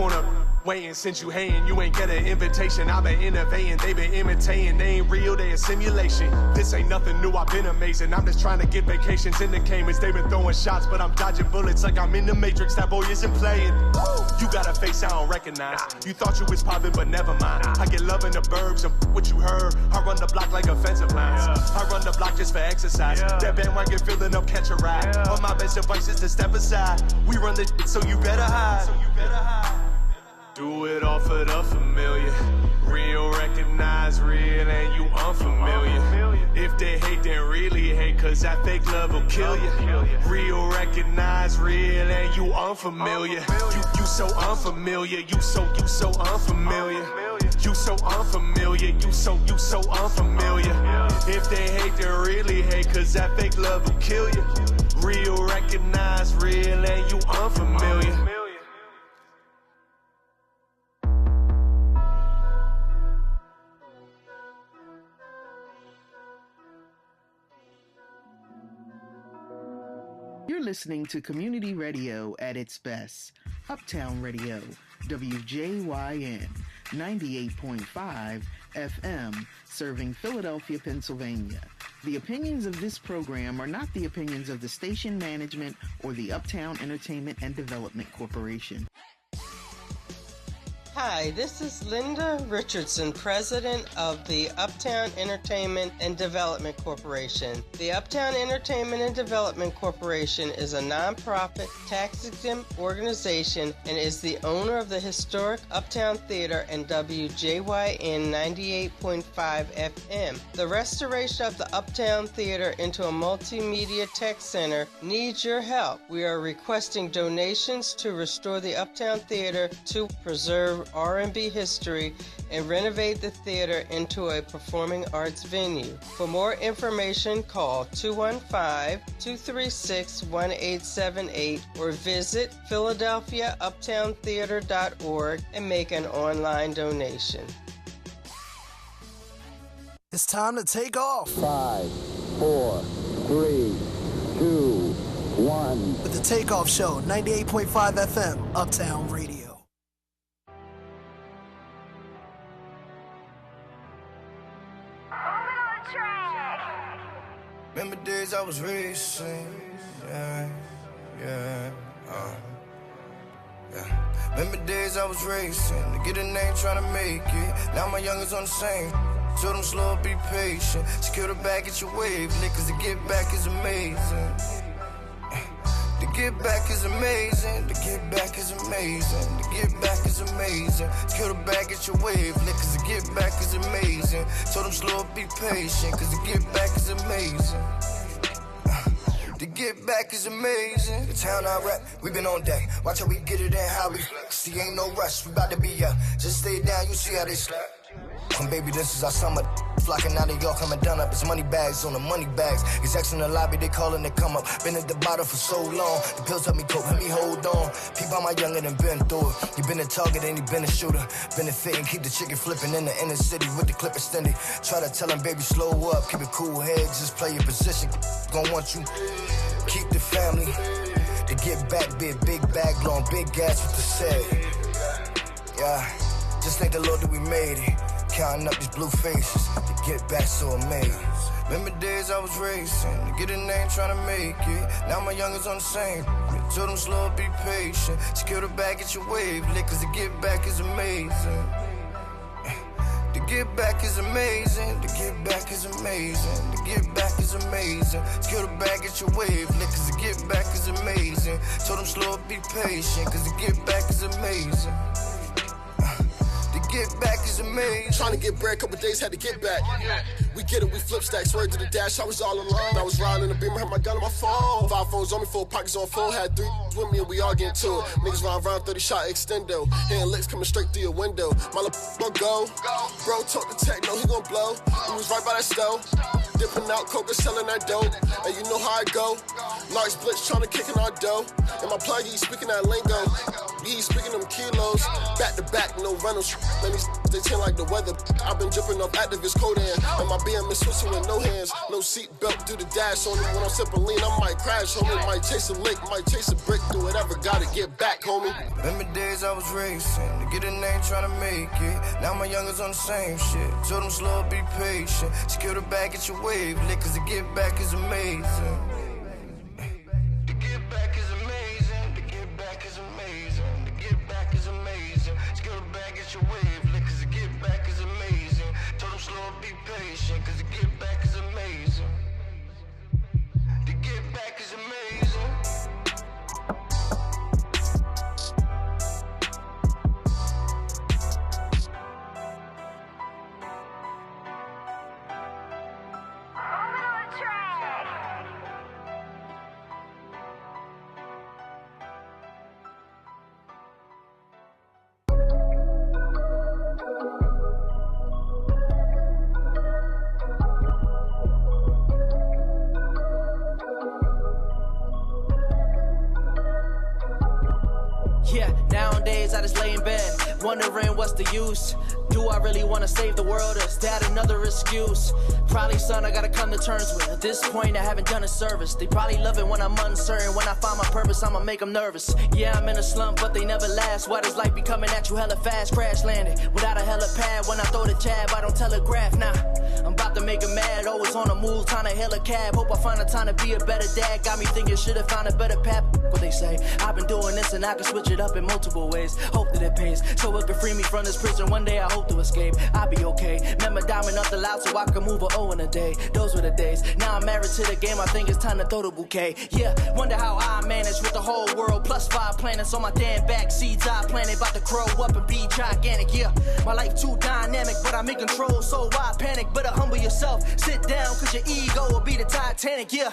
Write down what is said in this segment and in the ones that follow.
corner waiting since you hating. You ain't get an invitation. I've been innovating, they been imitating. They ain't real, they a simulation. This ain't nothing new, I've been amazing. I'm just trying to get vacations in the Caymans. They been throwing shots, but I'm dodging bullets like I'm in the Matrix. That boy isn't playing. You got a face I don't recognize. You thought you was poppin', but never mind. I get love in the burbs and what you heard. I run the block like offensive lines. I run the block just for exercise. That bandwagon filling up, catch a ride. All my best advice is to step aside. We run the so you better hide. Do it all for the familiar. Real recognize real and you unfamiliar. If they hate, then really hate, cause that fake love will kill you. Real recognize real and you unfamiliar. You so unfamiliar. You so unfamiliar. You so unfamiliar. You so unfamiliar. If they hate, then really hate, cause that fake love will kill you. Real recognize real and you unfamiliar. You're listening to community radio at its best. Uptown Radio, WJYN, 98.5 FM, serving Philadelphia, Pennsylvania. The opinions of this program are not the opinions of the station management or the Uptown Entertainment and Development Corporation. Hi, this is Linda Richardson, president of the Uptown Entertainment and Development Corporation. The Uptown Entertainment and Development Corporation is a nonprofit, tax-exempt organization and is the owner of the historic Uptown Theater and WJYN 98.5 FM. The restoration of the Uptown Theater into a multimedia tech center needs your help. We are requesting donations to restore the Uptown Theater to preserve R&B history and renovate the theater into a performing arts venue. For more information, call 215-236-1878 or visit PhiladelphiaUptownTheater.org and make an online donation. It's time to take off. 5, 4, 3, 2, 1. With the Takeoff Show, 98.5 FM, Uptown Radio. Remember days I was racing, yeah. Remember days I was racing, to get a name trying to make it. Now my youngins on the same, told them slow, be patient. Secure the bag, get your wave, niggas, to get back is amazing. To get back is amazing, to get back is amazing, to get back is amazing. Secure the bag, get your wave, niggas, to get back is amazing. Told them slow, be patient, cause to get back is amazing. To get back is amazing. The town I rap, we been on deck. Watch how we get it and how we flex. See, ain't no rush, we bout to be up. Just stay down, you see how they slap. Come baby, this is our summer. Flocking out of York, coming done up. It's money bags on the money bags. Execs in the lobby, they calling to come up. Been at the bottom for so long. The pills help me cope, help me hold on. People my younger than been through it. You been a target and you been a shooter. Been a fit and keep the chicken flipping in the inner city with the clip extended. Try to tell them, baby, slow up. Keep a cool head, just play your position. Gon' want you. Keep the family. To get back, be a big bag, long, big gas with the say. Yeah, just thank the Lord that we made it. Counting up these blue faces to get back so amazed. Remember days I was racing, to get a name trying to make it. Now my youngins on the same. Told them slow, be patient. Secure the bag, get your wave lit, cause to get back is amazing. To get back is amazing. To get back is amazing. To get back is amazing. Secure the bag, get your wave lit, cause to get back is amazing. Told them slow, be patient, cause to get back is amazing. Get back is amazing. Trying to get bread, couple days had to get back. We get it, we flip stacks, word to the dash, I was all alone. I was riding in the beamer, had my gun on my phone. 5 phones on me, 4 pockets on full. Had 3 with me and we all getting to it. Niggas round 30 shot extendo. Hitting licks coming straight through your window. My little go. Bro talk to techno, he gon' blow. He was right by that stove. Dipping out coke and selling that dope. And you know how I go. Large blitz trying to kick in our dough. And my plug, he speaking that lingo. He's speaking them kilos. Back to back, no rentals. Man, they chain like the weather. I've been dripping off activist Kodan. And my BM is switching with no hands. No seat belt, do the dash on it. When I'm sipping lean, I might crash, homie. Might chase a lick, might chase a brick. Do whatever, gotta get back, homie. Remember days I was racing, to get a name, trying to make it. Now my youngers on the same shit. Told them slow, be patient. Secure the bag, get your wave lit, cause to get back is amazing. To get back is amazing. To get back is amazing. To get back is amazing. Secure the bag, get your wave lit, cause to get back is amazing. Told them slow, be patient, cause to get back is amazing. To get back is amazing. Nowadays I just lay in bed, wondering what's the use. Do I really want to save the world, or is that another excuse? Probably, son, I gotta come to terms with. At this point, I haven't done a service. They probably love it when I'm uncertain. When I find my purpose, I'ma make them nervous. Yeah, I'm in a slump, but they never last. Why does life be coming at you hella fast? Crash landed without a hella pad. When I throw the jab, I don't telegraph. Nah, I'm about to make 'em mad. Always on the move, trying to hail a cab. Hope I find the time to be a better dad. Got me thinking, should've found a better path. What they say, I've been doing this and I can switch it up in multiple ways. Hope that it pays, so it can free me from this prison. One day I hope to escape. I'll be okay. Remember diamond up the loud so I can move a O in a day. Those were the days. Now I'm married to the game. I think it's time to throw the bouquet. Yeah, wonder how I manage with the whole world plus 5 planets on my damn back. Seeds I planted, about to grow up and be gigantic. Yeah, my life too dynamic, but I'm in control, so why panic? Better humble yourself. Sit down, cause your ego will be the Titanic. Yeah,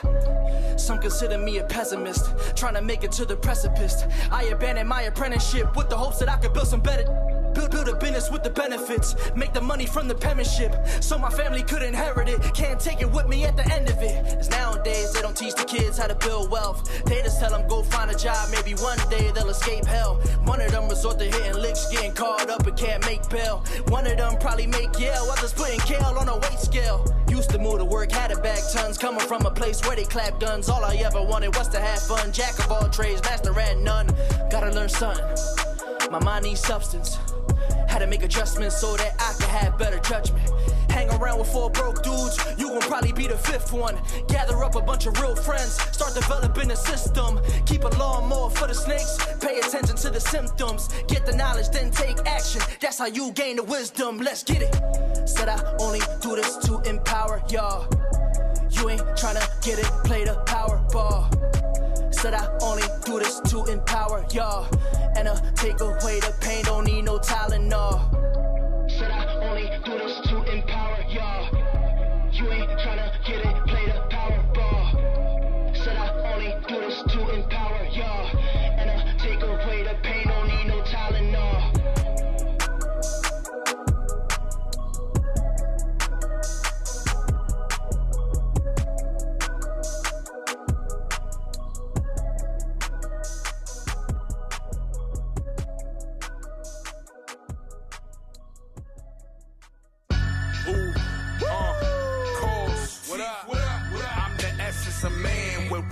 some consider me a pessimist, trying to make it to the precipice. I abandoned my apprenticeship with the hopes that I could build some better. Build a business with the benefits. Make the money from the penmanship, so my family could inherit it. Can't take it with me at the end of it. Cause nowadays they don't teach the kids how to build wealth. They just tell them go find a job, maybe one day they'll escape hell. One of them resort to hitting licks, getting caught up and can't make bail. One of them probably make Yale, others putting kale on a weight scale. Used to move to work, had to bag tons, coming from a place where they clap guns. All I ever wanted was to have fun. Jack of all trades, master at none. Gotta learn something. My mind needs substance. Had to make adjustments so that I could have better judgment. Hang around with 4 broke dudes, you gon' probably be the 5th one. Gather up a bunch of real friends, start developing a system. Keep a lawnmower for the snakes, pay attention to the symptoms. Get the knowledge, then take action. That's how you gain the wisdom. Let's get it. Said I only do this to empower y'all. You ain't tryna get it, play the power ball. Said I only do this to empower y'all. And take away the pain, don't need no Tylenol. Said I only do this to empower y'all. You ain't tryna get it, play the power ball. Said I only do this to empower y'all. And take away the pain, don't need no Tylenol.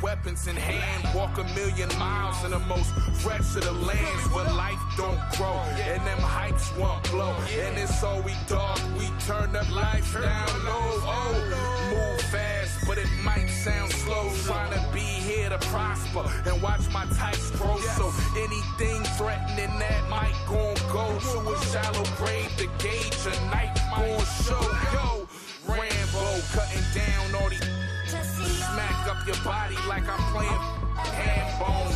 Weapons in hand, walk 1,000,000 miles in the most wretched of the lands where life don't grow and them hypes won't blow. And it's all we dog, we turn up life down low. Oh, move fast, but it might sound slow. Trying to be here to prosper and watch my types grow. So anything threatening that might go to a shallow grave to gauge a night gon' show. Yo, Rambo cutting down all these. Smack up your body like I'm playing hand bone.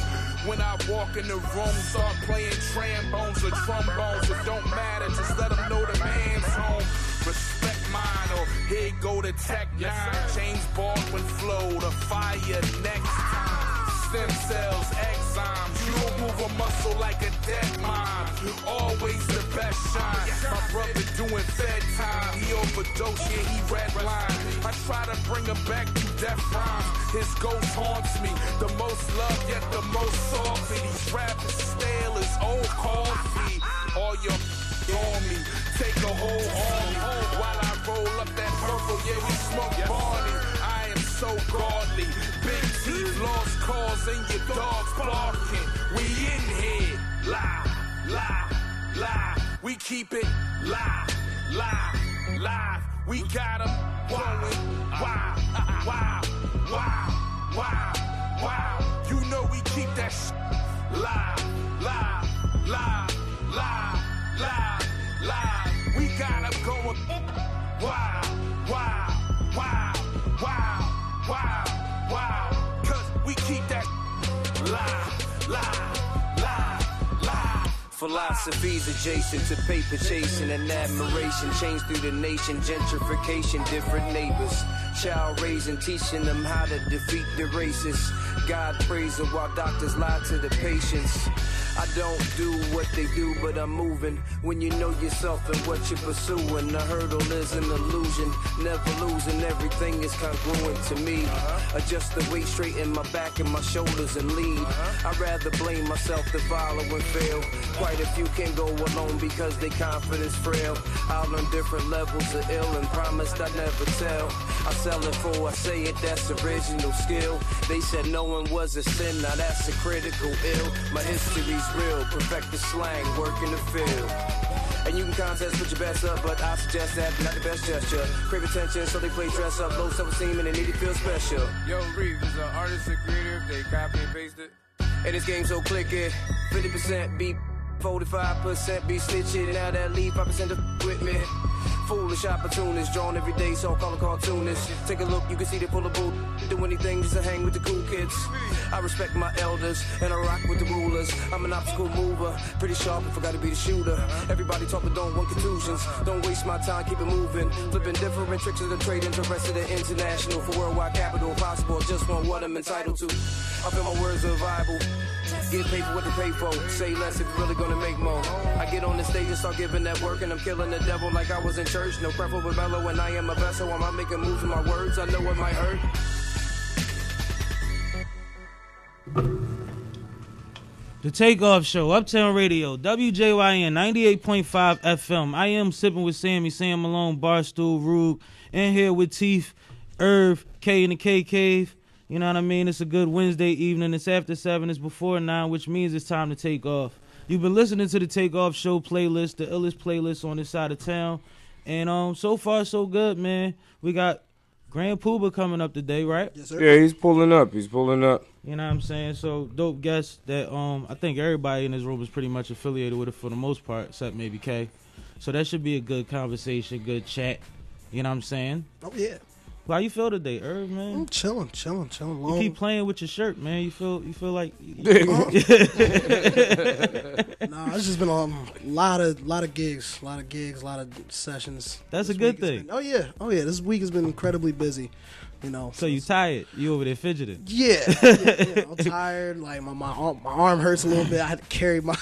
When I walk in the room, start playing trombones or trombones. It don't matter, just let them know the man's home. Respect mine, or here go the Tech 9. James Baldwin flow, the fire next time. Stem cells, enzymes. You don't move a muscle like a dead mine. Always the best shine. My brother doing fed time. He overdosed, yeah, he redline. I try to bring him back to death rhymes. His ghost haunts me. The most love, yet the most salty. These rappers stale as old coffee. All your on me, take a whole army. While I roll up that purple, yeah, we smoke Barney. I am so godly. Big Teef, lost cause, and your dogs barking. We in here, live, live, live. We keep it live, live, live. We got them going wild, wild, wild, wild, wild. You know we keep that live, live, live, live, live, live. We got them going wild, wild, wild, wild, wild, wild. Cause we keep that live, live, live, live. Philosophies adjacent to paper chasing and admiration. Change through the nation, gentrification, different neighbors. Child raising, teaching them how to defeat the racists. God praising while doctors lie to the patients. I don't do what they do, but I'm moving. When you know yourself and what you're pursuing, the hurdle is an illusion. Never losing, everything is congruent to me. Adjust the weight, straighten my back and my shoulders and lead. I'd rather blame myself than follow and fail. Quite a few can go alone because they confidence frail. I'll learn different levels of ill and promised I'd never tell. I sell it for I say it, that's original skill. They said knowing was a sin, now that's a critical ill. My history's real, perfect the slang, work in the field. And you can contest, put your best up, but I suggest that not the best gesture. Crave attention, so they play dress up, low self-esteem, and they need to feel special. Yo, Reeve is an artist and creator, they copy and paste it. And this game so clicky, 50% beat, 45% be snitching. Now that leave 5% of with me. Foolish opportunists, drawn every day, so call a cartoonist. Take a look, you can see they pull a boot. Do anything just to hang with the cool kids. I respect my elders, and I rock with the rulers. I'm an obstacle mover, pretty sharp if I gotta be the shooter. Everybody talk but don't want contusions. Don't waste my time, keep it moving. Flipping different tricks of the trade, interested in international. For worldwide capital possible, just want what I'm entitled to. I feel my words are viable. Get paid for what they pay for. Say less if you're really gonna make more. I get on the stage and start giving that work, and I'm killing the devil like I was in church. No preference with mellow, and I am a vessel. I'm not making moves with my words. I know it might hurt. The Takeoff Show, Uptown Radio, WJYN 98.5 FM. I am sipping with Sammy, Sam Malone, Barstool, Rube, and here with Teef, Irv, K in the K Cave. You know what I mean? It's a good Wednesday evening. It's after 7. It's before 9, which means it's time to take off. You've been listening to the Takeoff Show playlist, the illest playlist on this side of town. And so far, so good, man. We got Grandpooba coming up today, right? Yes, sir. Yeah, he's pulling up. You know what I'm saying? So, dope guest that I think everybody in this room is pretty much affiliated with it for the most part, except maybe K. So that should be a good conversation, good chat. You know what I'm saying? Oh, yeah. How you feel today, Irv, man? I'm chilling. You keep playing with your shirt, man. You feel like Nah, it's just been a lot of gigs, a lot of sessions. That's a good thing. Oh yeah. This week has been incredibly busy. You know. So you tired? You over there fidgeting? Yeah. I'm tired. Like my arm hurts a little bit. I had to carry my.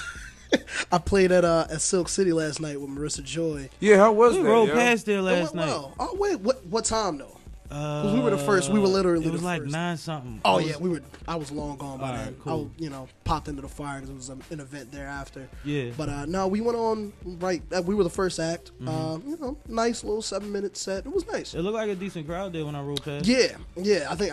I played at Silk City last night with Marissa Joy. Yeah, how was that? We rode past there last night. Well. Oh wait, what time though? Because we were the first. We were literally it was the like first. 9 something. Oh yeah, we were. I was long gone by then. Right, cool. I popped into the fire because it was an event thereafter. Yeah. But no, we went on right. We were the first act. Mm-hmm. Nice little 7-minute set. It was nice. It looked like a decent crowd there when I rode past. Yeah.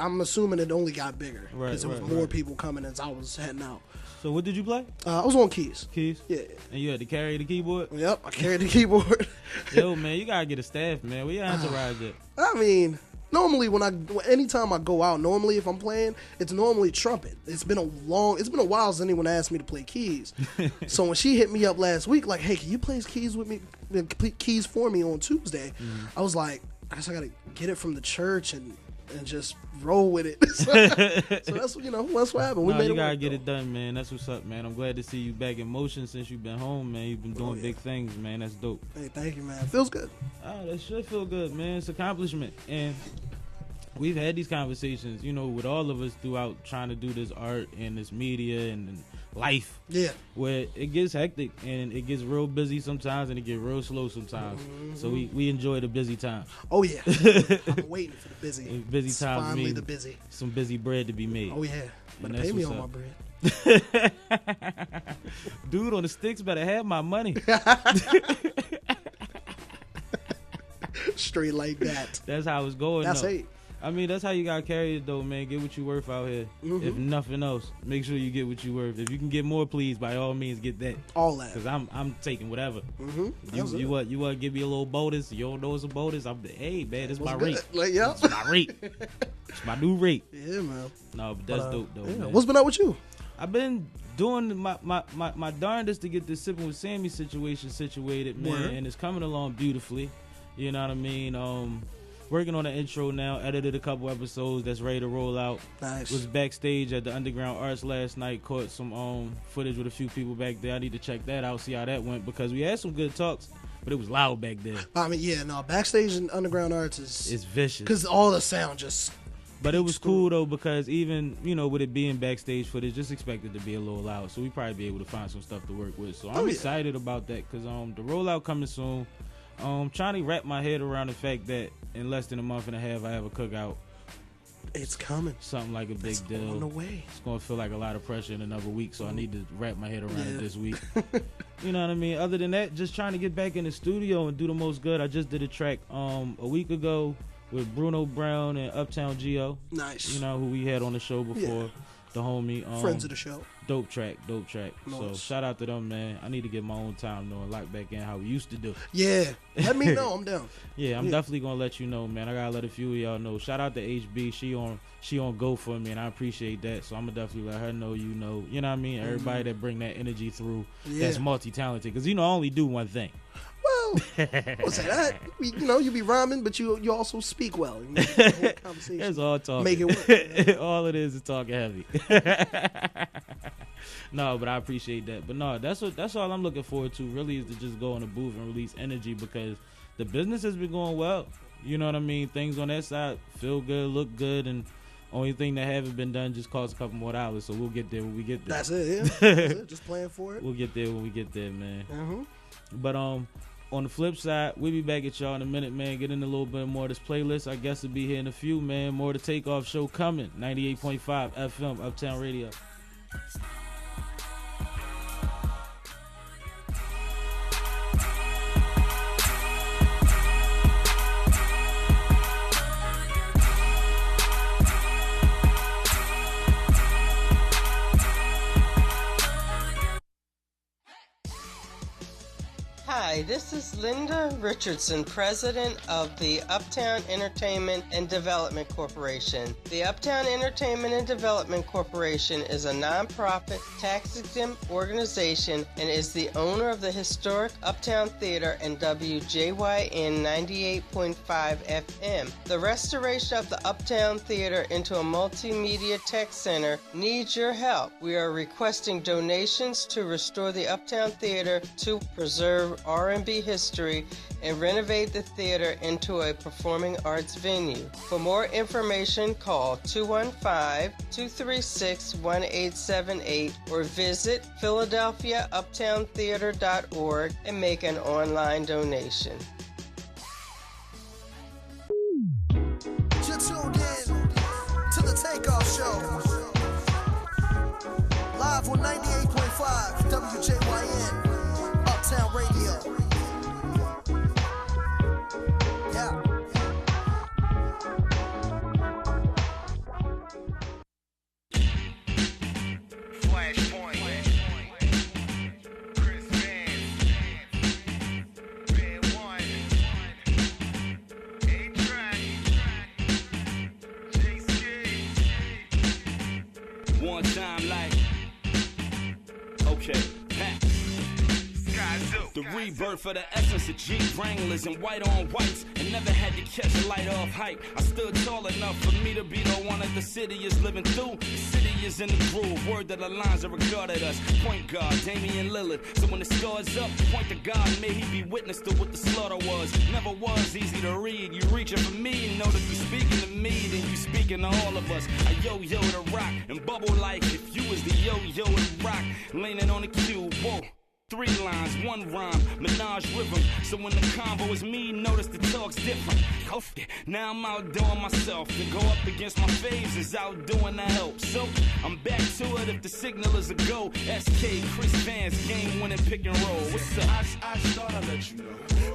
I'm assuming it only got bigger because there was more right. people coming as I was heading out. So what did you play? I was on keys. Keys? Yeah. And you had to carry the keyboard? Yep, I carried the keyboard. Yo, man, you gotta get a staff, man. Where your entourage at? I mean, normally anytime I go out, normally if I'm playing, it's normally trumpet. It's been a while since anyone asked me to play keys. So when she hit me up last week, like, hey, can you play keys with me, keys for me on Tuesday? I was like, I guess I gotta get it from the church and just roll with it. So that's what happened. We made it. You gotta get it done, man. That's what's up, man. I'm glad to see you back in motion since you've been home, man. You've been doing big things, man. That's dope. Hey, thank you, man. It feels good. Oh, that should feel good, man. It's an accomplishment. And we've had these conversations, with all of us throughout trying to do this art and this media and life. Yeah. Where it gets hectic and it gets real busy sometimes and it gets real slow sometimes. So we enjoy the busy time. Oh yeah. I'm waiting for the busy. Busy times finally mean the busy. some busy bread to be made. Oh yeah. Better pay me on my bread. Dude on the sticks better have my money. Straight like that. That's how it's going. That's though. it. I mean, that's how you gotta carry it though, man. Get what you worth out here. If nothing else, make sure you get what you worth. If you can get more, please, by all means, get that. All that. Cause I'm taking whatever. You want to give me a little bonus? You don't know it's a bonus? Hey man, this is my rate. Like, yeah. It's my rate. It's my new rate. Yeah, man. No, but that's dope though. Yeah. Man. What's been up with you? I've been doing my darndest to get this Sipping with Sammy situation situated, man, and it's coming along beautifully. You know what I mean? Working on an intro now, edited a couple episodes that's ready to roll out. Nice. Was backstage at the Underground Arts last night, caught some footage with a few people back there. I need to check that out, see how that went, because we had some good talks, but it was loud back there. I mean, yeah, no, backstage in Underground Arts is vicious. Because all the sound just... But it was cool, though, because even, with it being backstage footage, just expected to be a little loud, so we probably be able to find some stuff to work with. So I'm excited about that, because the rollout coming soon. Trying to wrap my head around the fact that in less than a month and a half I have a cookout. It's coming. Something like a big deal. On the way. It's going to feel like a lot of pressure in another week, so I need to wrap my head around it this week. You know what I mean? Other than that, just trying to get back in the studio and do the most good. I just did a track a week ago with Grandpooba Brown and Uptown Geo. Nice. You know, who we had on the show before. Yeah. The homie. Friends of the show. Dope track. Nice. So shout out to them, man. I need to get my own time though and lock back in how we used to do. Yeah. Let me know. I'm down. Yeah, I'm definitely gonna let you know, man. I gotta let a few of y'all know. Shout out to HB. She on go for me, and I appreciate that. So I'm gonna definitely let her know. You know what I mean? Everybody that bring that energy through that's multi-talented, because I only do one thing. Well, I'll say that. You be rhyming, but you also speak well. You make the whole conversation. It's all talking. Make it work. All it is talking heavy. No, but I appreciate that. But no, that's all I'm looking forward to. Really, is to just go in the booth and release energy, because the business has been going well. You know what I mean? Things on that side feel good, look good, and only thing that haven't been done just costs a couple more dollars. So we'll get there when we get there. That's it. Yeah. That's it. Just playing for it. We'll get there when we get there, man. But on the flip side, we'll be back at y'all in a minute, man. Get in a little bit more of this playlist. I guess it'll be here in a few, man. More of the Takeoff Show coming. 98.5 FM, Uptown Radio. Hi, this is Linda Richardson, president of the Uptown Entertainment and Development Corporation. The Uptown Entertainment and Development Corporation is a nonprofit, tax-exempt organization and is the owner of the historic Uptown Theater and WJYN 98.5 FM. The restoration of the Uptown Theater into a multimedia tech center needs your help. We are requesting donations to restore the Uptown Theater to preserve R&B history and renovate the theater into a performing arts venue. For more information, call 215-236-1878 or visit PhiladelphiaUptownTheater.org and make an online donation. You're tuned in to the Takeoff Show. Live on 98.5 WJYN. Uptown Radio. Yeah. Flashpoint. Chris Van. Red One. A-Track. J-Skate. One time like, okay, the rebirth of the essence of Jeep Wranglers and white on whites, and never had to catch a light off hype. I stood tall enough for me to be the one that the city is living through. The city is in the groove. Word that the lines are regarded us. Point guard, Damian Lillard. So when the score's up, point to God. May he be witness to what the slaughter was. Never was easy to read. You reaching for me and know that you speaking to me, then you speaking to all of us. I yo-yo to rock and bubble like if you was the yo-yo to rock. Leaning on the cube, whoa. 3 lines, 1 rhyme, menage rhythm. So when the convo is me, notice the talk's different. Now I'm outdoing myself. To go up against my faves is outdoing the help. So I'm back to it if the signal is a go. SK, Chris Vance, game winning pick and roll. What's up? I thought I'd let you know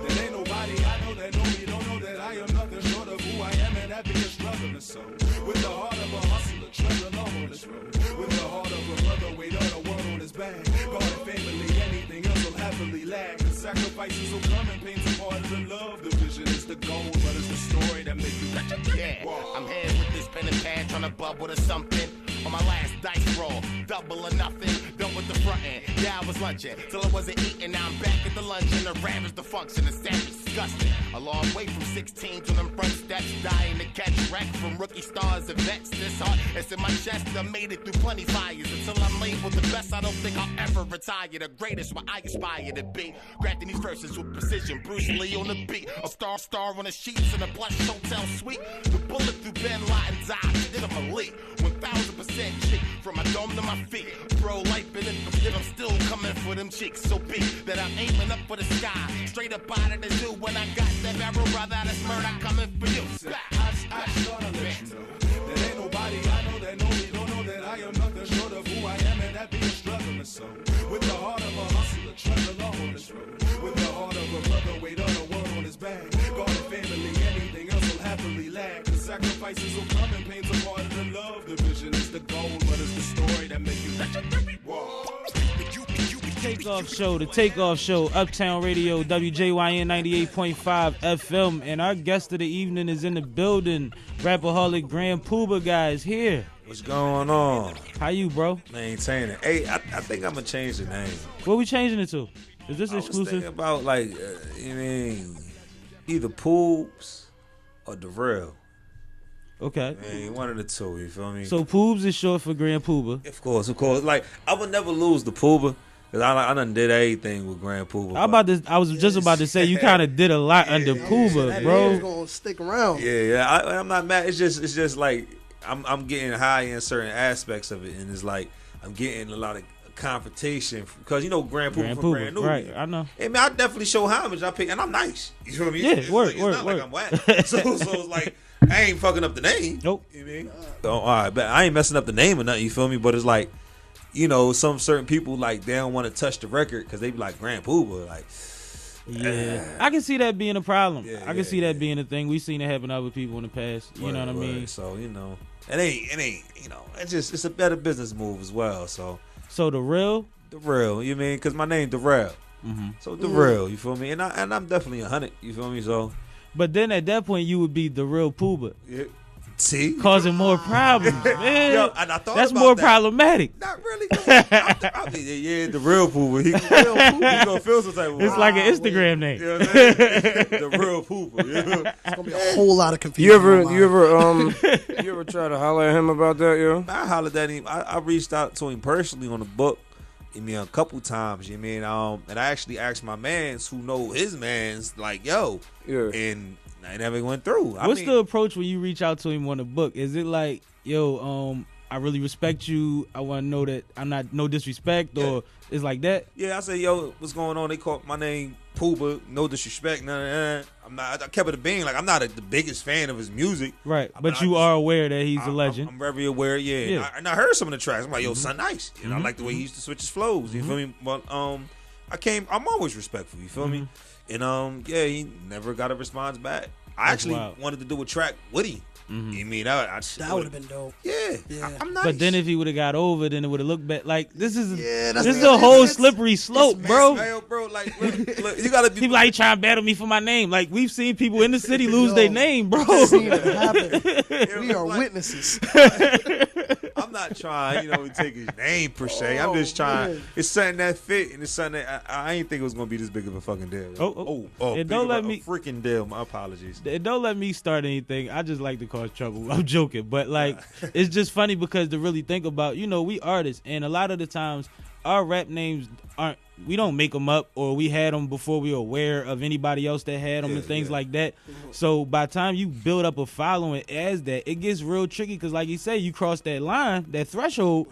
that ain't nobody I know that know me, don't know that I am nothing short of who I am, and that be a struggling soul. With the heart of a hustler, trembling on this road. With the heart of a brother, weight of the world on his back. God and family, anything else will happily lag. The sacrifices will come and pain's a part of the love. The vision is the goal, but it's the story that makes you. Yeah, I'm here with this pen and pad trying to bubble to something. On my last dice roll, double or nothing, done with the front end. Yeah, I was lunching till I wasn't eating. Now I'm back at the luncheon. The ravage the function, the savage disgusting. A long way from 16 to them front steps, dying to catch wreck from rookie stars and vets. This heart is in my chest. I made it through plenty fires until I'm labeled the best. I don't think I'll ever retire. The greatest, what I aspire to be. Crafting these verses with precision. Bruce Lee on the beat, a star on the sheets in a plush hotel suite. The bullet through Ben Laden's eyes, did I'm elite. 1000% chick from my dome to my feet. Bro, life in it, but I'm still coming for them cheeks. So big that I'm aiming up for the sky. Straight up out of the zoo when I got that barrel, brother, that's murder coming for you. I thought I'd let you know that ain't nobody I know that know me, don't know that I am nothing short of who I am, and that be a struggling soul. With the heart of a hustler, trembling on this road. With the heart of a brother, weight of the world on his back. God and family, anything else will happily lag. The sacrifices will come and pain's a part of the love. The vision is the goal, but it's the story that makes you legendary. Whoa. Takeoff Show, the Takeoff Show, Uptown Radio, WJYN 98.5 FM, and our guest of the evening is in the building. Rapaholic Grandpooba guy is here. What's going on? How you, bro? Maintaining. Hey, I think I'm gonna change the name. What we changing it to? Is this exclusive? I was thinking about like, you mean, either Poobs or Darrell. Okay. One of the two. You feel me? So Poobs is short for Grandpooba. Of course. Like I would never lose the Pooba. Cause I done did everything with Grandpooba. I was just about to say you kind of did a lot under Pooba, bro. Gonna stick around. Yeah. I'm not mad. It's just like I'm getting high in certain aspects of it, and it's like I'm getting a lot of confrontation because you know Grandpooba from Brand New. Right? I know. I mean, I definitely show homage. I pick, and I'm nice. You know what I mean? Yeah, it's not like I'm whack. So it's like I ain't fucking up the name. Nope. You know what I mean? All right, but I ain't messing up the name or nothing. You feel me? But it's like, you know, some certain people like they don't want to touch the record because they be like Grandpooba, like. Yeah, I can see that being a problem. I can see that being a thing. We've seen it happen to other people in the past. You know what I mean? So you know, it ain't. You know, it's a better business move as well. So the real, you mean? Because my name Darrell. Mm-hmm. So Darrell, you feel me? And I'm definitely 100. You feel me? So. But then at that point, you would be the real Pooba. Yeah. See? Causing more problems, man. Yo, and I thought that's about more that. Problematic. Not really. The real Pooba. He gonna feel some type of way. It's like an Instagram name. You know what I'm saying? The real Pooba. Yeah. It's gonna be a whole lot of confusion. You ever try to holler at him about that, yo? I hollered at him. I reached out to him personally on the book. You mean a couple times, you mean, and I actually asked my mans who know his mans, like, yo, and I never went through. What's the approach when you reach out to him on the book? Is it like, yo, I really respect you. I want to know that I'm not no disrespect, or it's like that? Yeah, I say, yo, what's going on? They called my name Pooba, no disrespect, nah. I'm not. I kept it a being like I'm not the biggest fan of his music, right? But you are aware that he's a legend. I'm very aware, yeah. And I heard some of the tracks. I'm like, yo, son, nice. You know, I like the way he used to switch his flows. You feel me? But I'm always respectful. You feel me? And he never got a response back. I actually wanted to do a track with him. You mean that would have been dope? Yeah. I'm nice. But then if he would have got over, then it would have looked bad. Like this is a whole slippery slope, bro. Bro, like look, you gotta be. People like trying to battle me for my name. Like we've seen people in the city lose their name, bro. Seen it happen. We are witnesses. I'm I'm not trying, to take his name per se. I'm just trying. Man. It's something that fit, and it's something that I ain't think it was gonna be this big of a fucking deal. And don't let me freaking deal. My apologies. And don't let me start anything. I just like to cause trouble. I'm joking, but it's just funny because to really think about, we artists, and a lot of the times our rap names aren't. We don't make them up, or we had them before we were aware of anybody else that had them and things like that. So by the time you build up a following as that, it gets real tricky because, like you say, you cross that line, that threshold,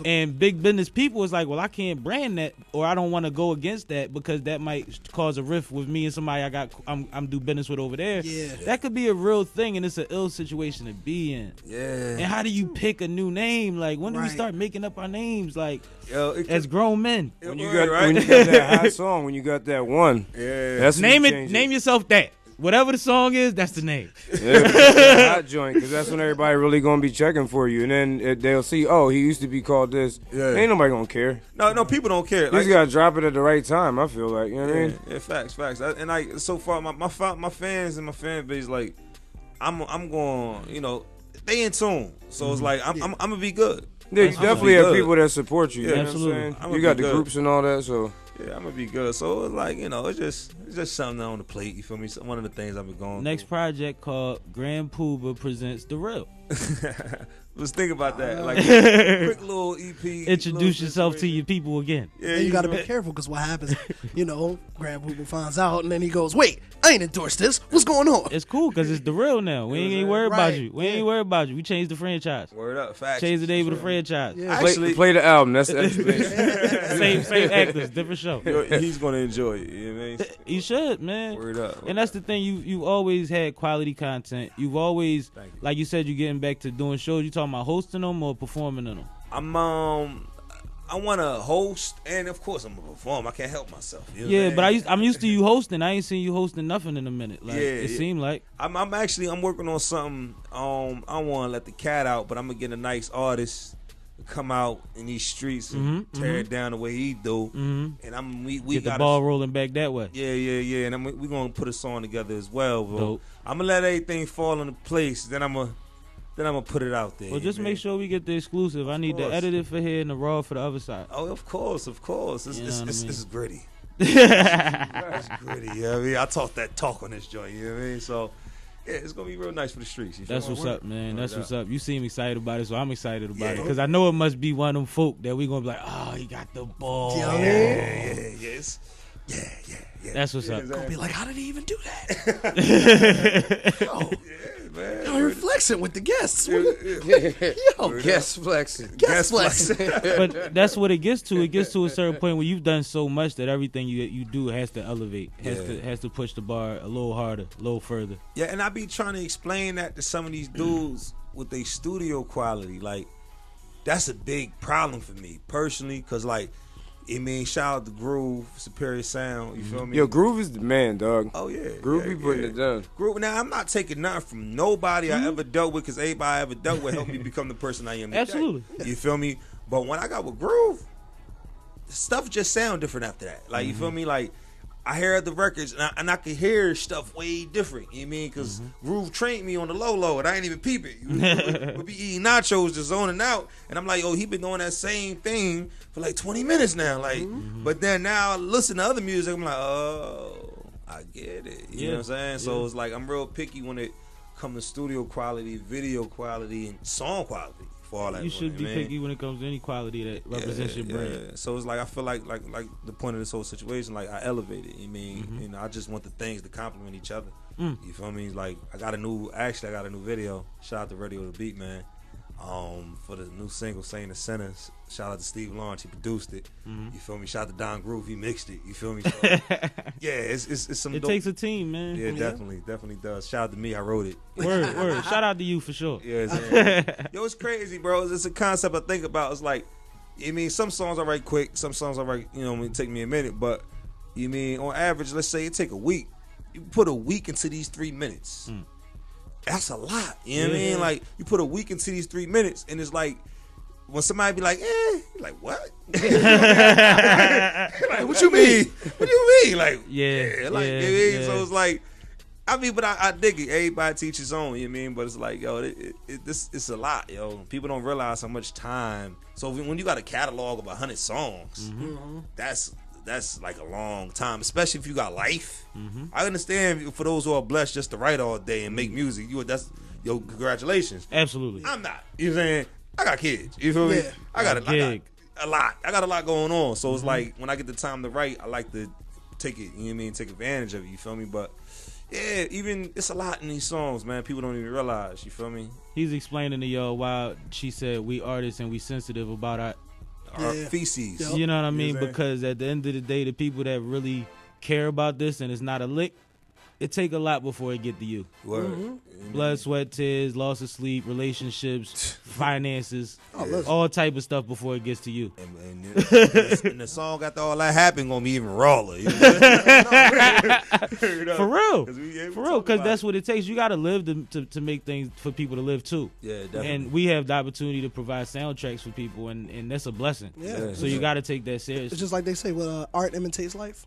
and big business people is like, well, I can't brand that, or I don't want to go against that because that might cause a rift with me and somebody I'm do business with over there. Yeah. That could be a real thing, and it's an ill situation to be in. Yeah. And how do you pick a new name? Like, when do we start making up our names? Like, as grown men. When you got that hot song, when you got that one, that's name yourself that. Whatever the song is, that's the name. Yeah, hot joint, because that's when everybody really gonna be checking for you, and then they'll see, oh, he used to be called this. Yeah. Ain't nobody gonna care. No, people don't care. You just gotta drop it at the right time. I feel like, you know what I mean? Yeah, facts. And so far, my fans and my fan base, like, I'm going, they in tune. So it's like I'm gonna be good. They definitely have people that support you. Yeah, you know what I'm saying? You got the groups and all that, so. Yeah, I'm gonna be good. So it's like, it's just something on the plate. You feel me? One of the things I've been going. Next project called Grandpooba Presents The Real. Let's think about that. Like quick little EP. Introduce yourself to your people again. Yeah, you gotta be careful because what happens, Grandpooba finds out and then he goes, "Wait, I ain't endorsed this. What's going on?" It's cool because it's The Real now. We ain't worried about you. We ain't worried about you. We changed the franchise. Word up, facts. Change the name of the franchise. Yeah. Actually, play the album. That's the explanation. same actors, different show. He's gonna enjoy it. You know what I mean? He should, man. Word up. And that's the thing. You always had quality content. You've always, like you said, you getting back to doing shows. You talking about hosting them or performing in them? I want to host, and of course I'm gonna perform. I can't help myself. But I'm used to you hosting. I ain't seen you hosting nothing in a minute. Like, it seemed like I'm working on something. I don't want to let the cat out, but I'm gonna get a nice artist to come out in these streets and tear it down the way he do. And we get got the ball rolling back that way. Yeah. And we're gonna put a song together as well. Bro. I'm gonna let everything fall into place. Then I'm gonna put it out there. Well, just make sure we get the exclusive. I need the edited for here and the raw for the other side. Oh, of course. It's gritty. It's gritty. You know what I mean? I talk on this joint. You know what I mean? So, yeah, it's gonna be real nice for the streets. That's what's up, man. That's what's up. You seem excited about it, so I'm excited about it because I know it must be one of them folk that we gonna be like, oh, he got the ball. Yes. Yeah. That's what's up. Gonna be like, how did he even do that? Man. You're flexing with the guests. Guest flexing. Guest flexing. But that's what it gets to. It gets to a certain point where you've done so much that everything you do has to elevate, has to push the bar a little harder, a little further. Yeah, and I be trying to explain that to some of these dudes with their studio quality. Like, that's a big problem for me personally, because like, shout out to Groove, Superior Sound, you feel me? Yo, Groove is the man, dog. Oh, yeah. Groove be putting it down. Groove, now, I'm not taking nothing from nobody I ever dealt with, because everybody I ever dealt with helped me become the person I am today. Absolutely. You feel me? But when I got with Groove, stuff just sound different after that. Like, you feel me? Like, I hear the records, and I could hear stuff way different. You know what I mean? Because Groove trained me on the low, and I ain't even peep it. We be eating nachos, just zoning out, and I'm like, oh, he been doing that same thing for like 20 minutes now. Like, but then now I listen to other music, I'm like, oh, I get it. You know what I'm saying? So it's like I'm real picky when it comes to studio quality, video quality, and song quality. For all that you should be picky when it comes to any quality that represents your brand. Yeah. So it's like I feel like the point of this whole situation, like I elevated. You mean, I just want the things to complement each other. You feel me? Like I got a new video. Shout out to Radio The Beat, man. For the new single, Saying the Sentence. Shout out to Steve Lawrence, he produced it. You feel me? Shout out to Don Groove, he mixed it. You feel me? So, yeah, it's some. It takes a team, man. Yeah, definitely does. Shout out to me, I wrote it. Word. Shout out to you for sure. Yeah, yo, it's crazy, bro. It's a concept I think about. It's like, some songs I write quick, some songs I write, it take me a minute, but on average, let's say it take a week. You put a week into these 3 minutes. That's a lot. You know what I mean? Like, you put a week into these 3 minutes, and it's like, when somebody be like, you're like, what? Like, what you mean? What do you mean? Like, so it's like, I mean, but I dig it. Everybody teach his own, you know what I mean? But it's like, yo, it's a lot, yo. People don't realize how much time. So when you got a catalog of 100 songs, that's like a long time, especially if you got life. I understand for those who are blessed just to write all day and make music. Congratulations. Absolutely. I'm not. You know what I'm saying? I got kids. You feel me? I got a lot. I got a lot going on. So it's like when I get the time to write, I like to take it. You know what I mean? Take advantage of it. You feel me? But yeah, even it's a lot in these songs, man. People don't even realize. You feel me? He's explaining to y'all why she said we artists and we sensitive about our feces. Yep. You know what I mean? Because at the end of the day, the people that really care about this and it's not a lick, it take a lot before it get to you. Word. Blood, sweat, tears, loss of sleep, relationships, finances, all type of stuff before it gets to you. And the song after all that happened gonna be even rawer. You know? For real, because that's what it takes. You got to live to make things for people to live too. Yeah, definitely. And we have the opportunity to provide soundtracks for people, and that's a blessing. Yeah. So you got to take that seriously. It's just like they say, art imitates life.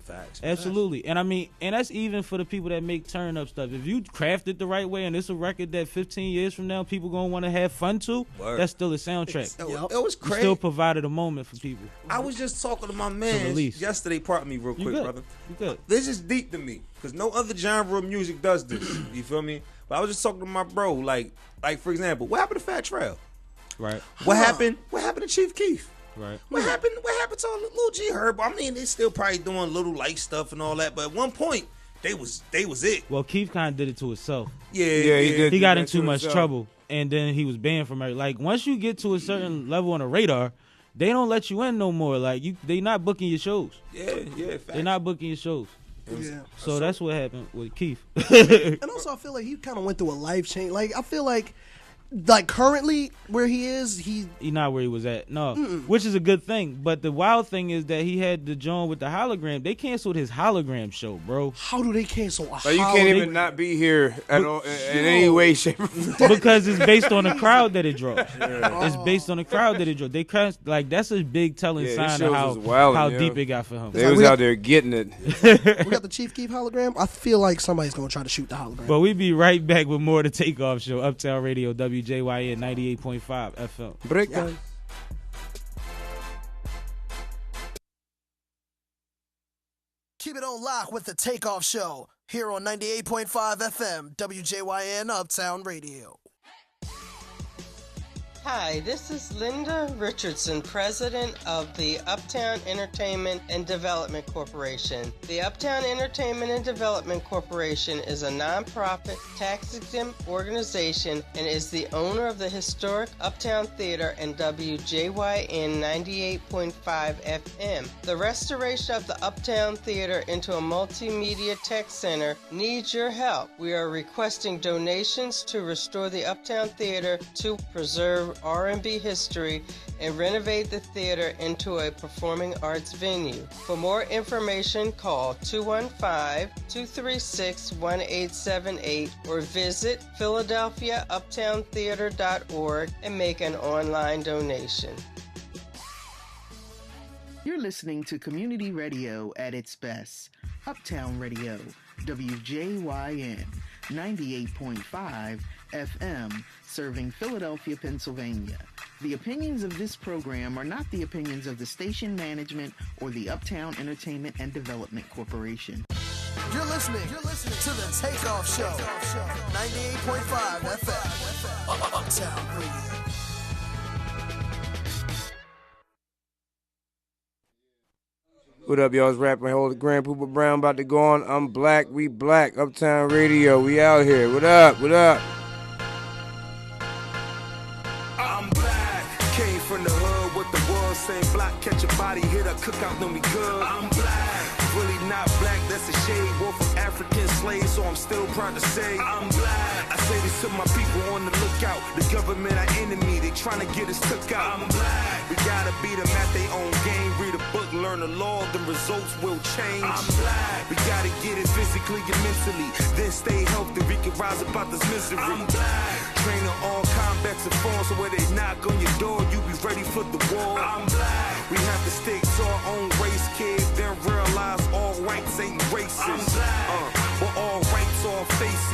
Facts. Absolutely. And I mean, and that's even for the people that make turn up stuff. If you craft it the right way and it's a record that 15 years from now people gonna want to have fun to, that's still a soundtrack. It was crazy. You still provided a moment for people. I was just talking to my man yesterday. Pardon me real quick, brother. You good. This is deep to me because no other genre of music does this. You feel me? But I was just talking to my bro, like for example, what happened to Fat Trail? Right. What happened to Chief Keef? Right. What happened to Lil G Herb? I mean, they still probably doing little light stuff and all that, but at one point they was it. Well, Keith kind of did it to himself. Yeah, he did. He got in too much trouble, and then he was banned from it. Like once you get to a certain level on the radar, they don't let you in no more. Like they not booking your shows. Yeah. They're not booking your shows. Yeah. So that's what happened with Keith. And also, I feel like he kind of went through a life change. Like I feel like currently where he is, he's not where he was at. No, which is a good thing. But the wild thing is that he had the joint with the hologram. They canceled his hologram show, bro. How do they cancel a hologram? You can't even not be here at all in any way, shape, or form. Because it's based on the crowd that it draws. It's based on the crowd that it draws. They that's a big telling sign of how deep it got for him. They was out there getting it. We got the Chief Keef hologram. I feel like somebody's gonna try to shoot the hologram. But we be right back with more of the Takeoff Show, Uptown Radio, WJYN 98.5 FM. Break Keep it on lock with the Takeoff Show here on 98.5 FM, WJYN Uptown Radio. Hi, this is Linda Richardson, president of the Uptown Entertainment and Development Corporation. The Uptown Entertainment and Development Corporation is a nonprofit, tax-exempt organization and is the owner of the historic Uptown Theater and WJYN 98.5 FM. The restoration of the Uptown Theater into a multimedia tech center needs your help. We are requesting donations to restore the Uptown Theater to preserve R&B history and renovate the theater into a performing arts venue. For more information, call 215-236-1878 or visit PhiladelphiaUptownTheater.org and make an online donation. You're listening to community radio at its best. Uptown Radio, WJYN 98.5 FM, serving Philadelphia, Pennsylvania. The opinions of this program are not the opinions of the station management or the Uptown Entertainment and Development Corporation. You're listening to the Takeoff Show, 98.5 FM, Uptown Radio. What up, y'all? It's rapping Hold Grandpooba Brown about to go on. I'm black, we black. Uptown Radio, we out here. What up? What up? I'm black, came from the hood with the world, same block, catch a body, hit a cookout, know me good. I'm black, really not black, that's a shade, wolf of African slaves, so I'm still proud to say I'm black. I say this to my people on the lookout, the government our enemy, they trying to get us took out. I'm black, we gotta beat them at their own game, read a book, learn the law, the results will change. I'm black, we gotta get it physically and mentally, then stay healthy, we can rise about this misery. I'm black, training all combats and forms, so when they knock on your door, you be ready for the war. I'm black, we have to stick to our own race, kid, then realize all rights ain't racist. I'm black, but all rights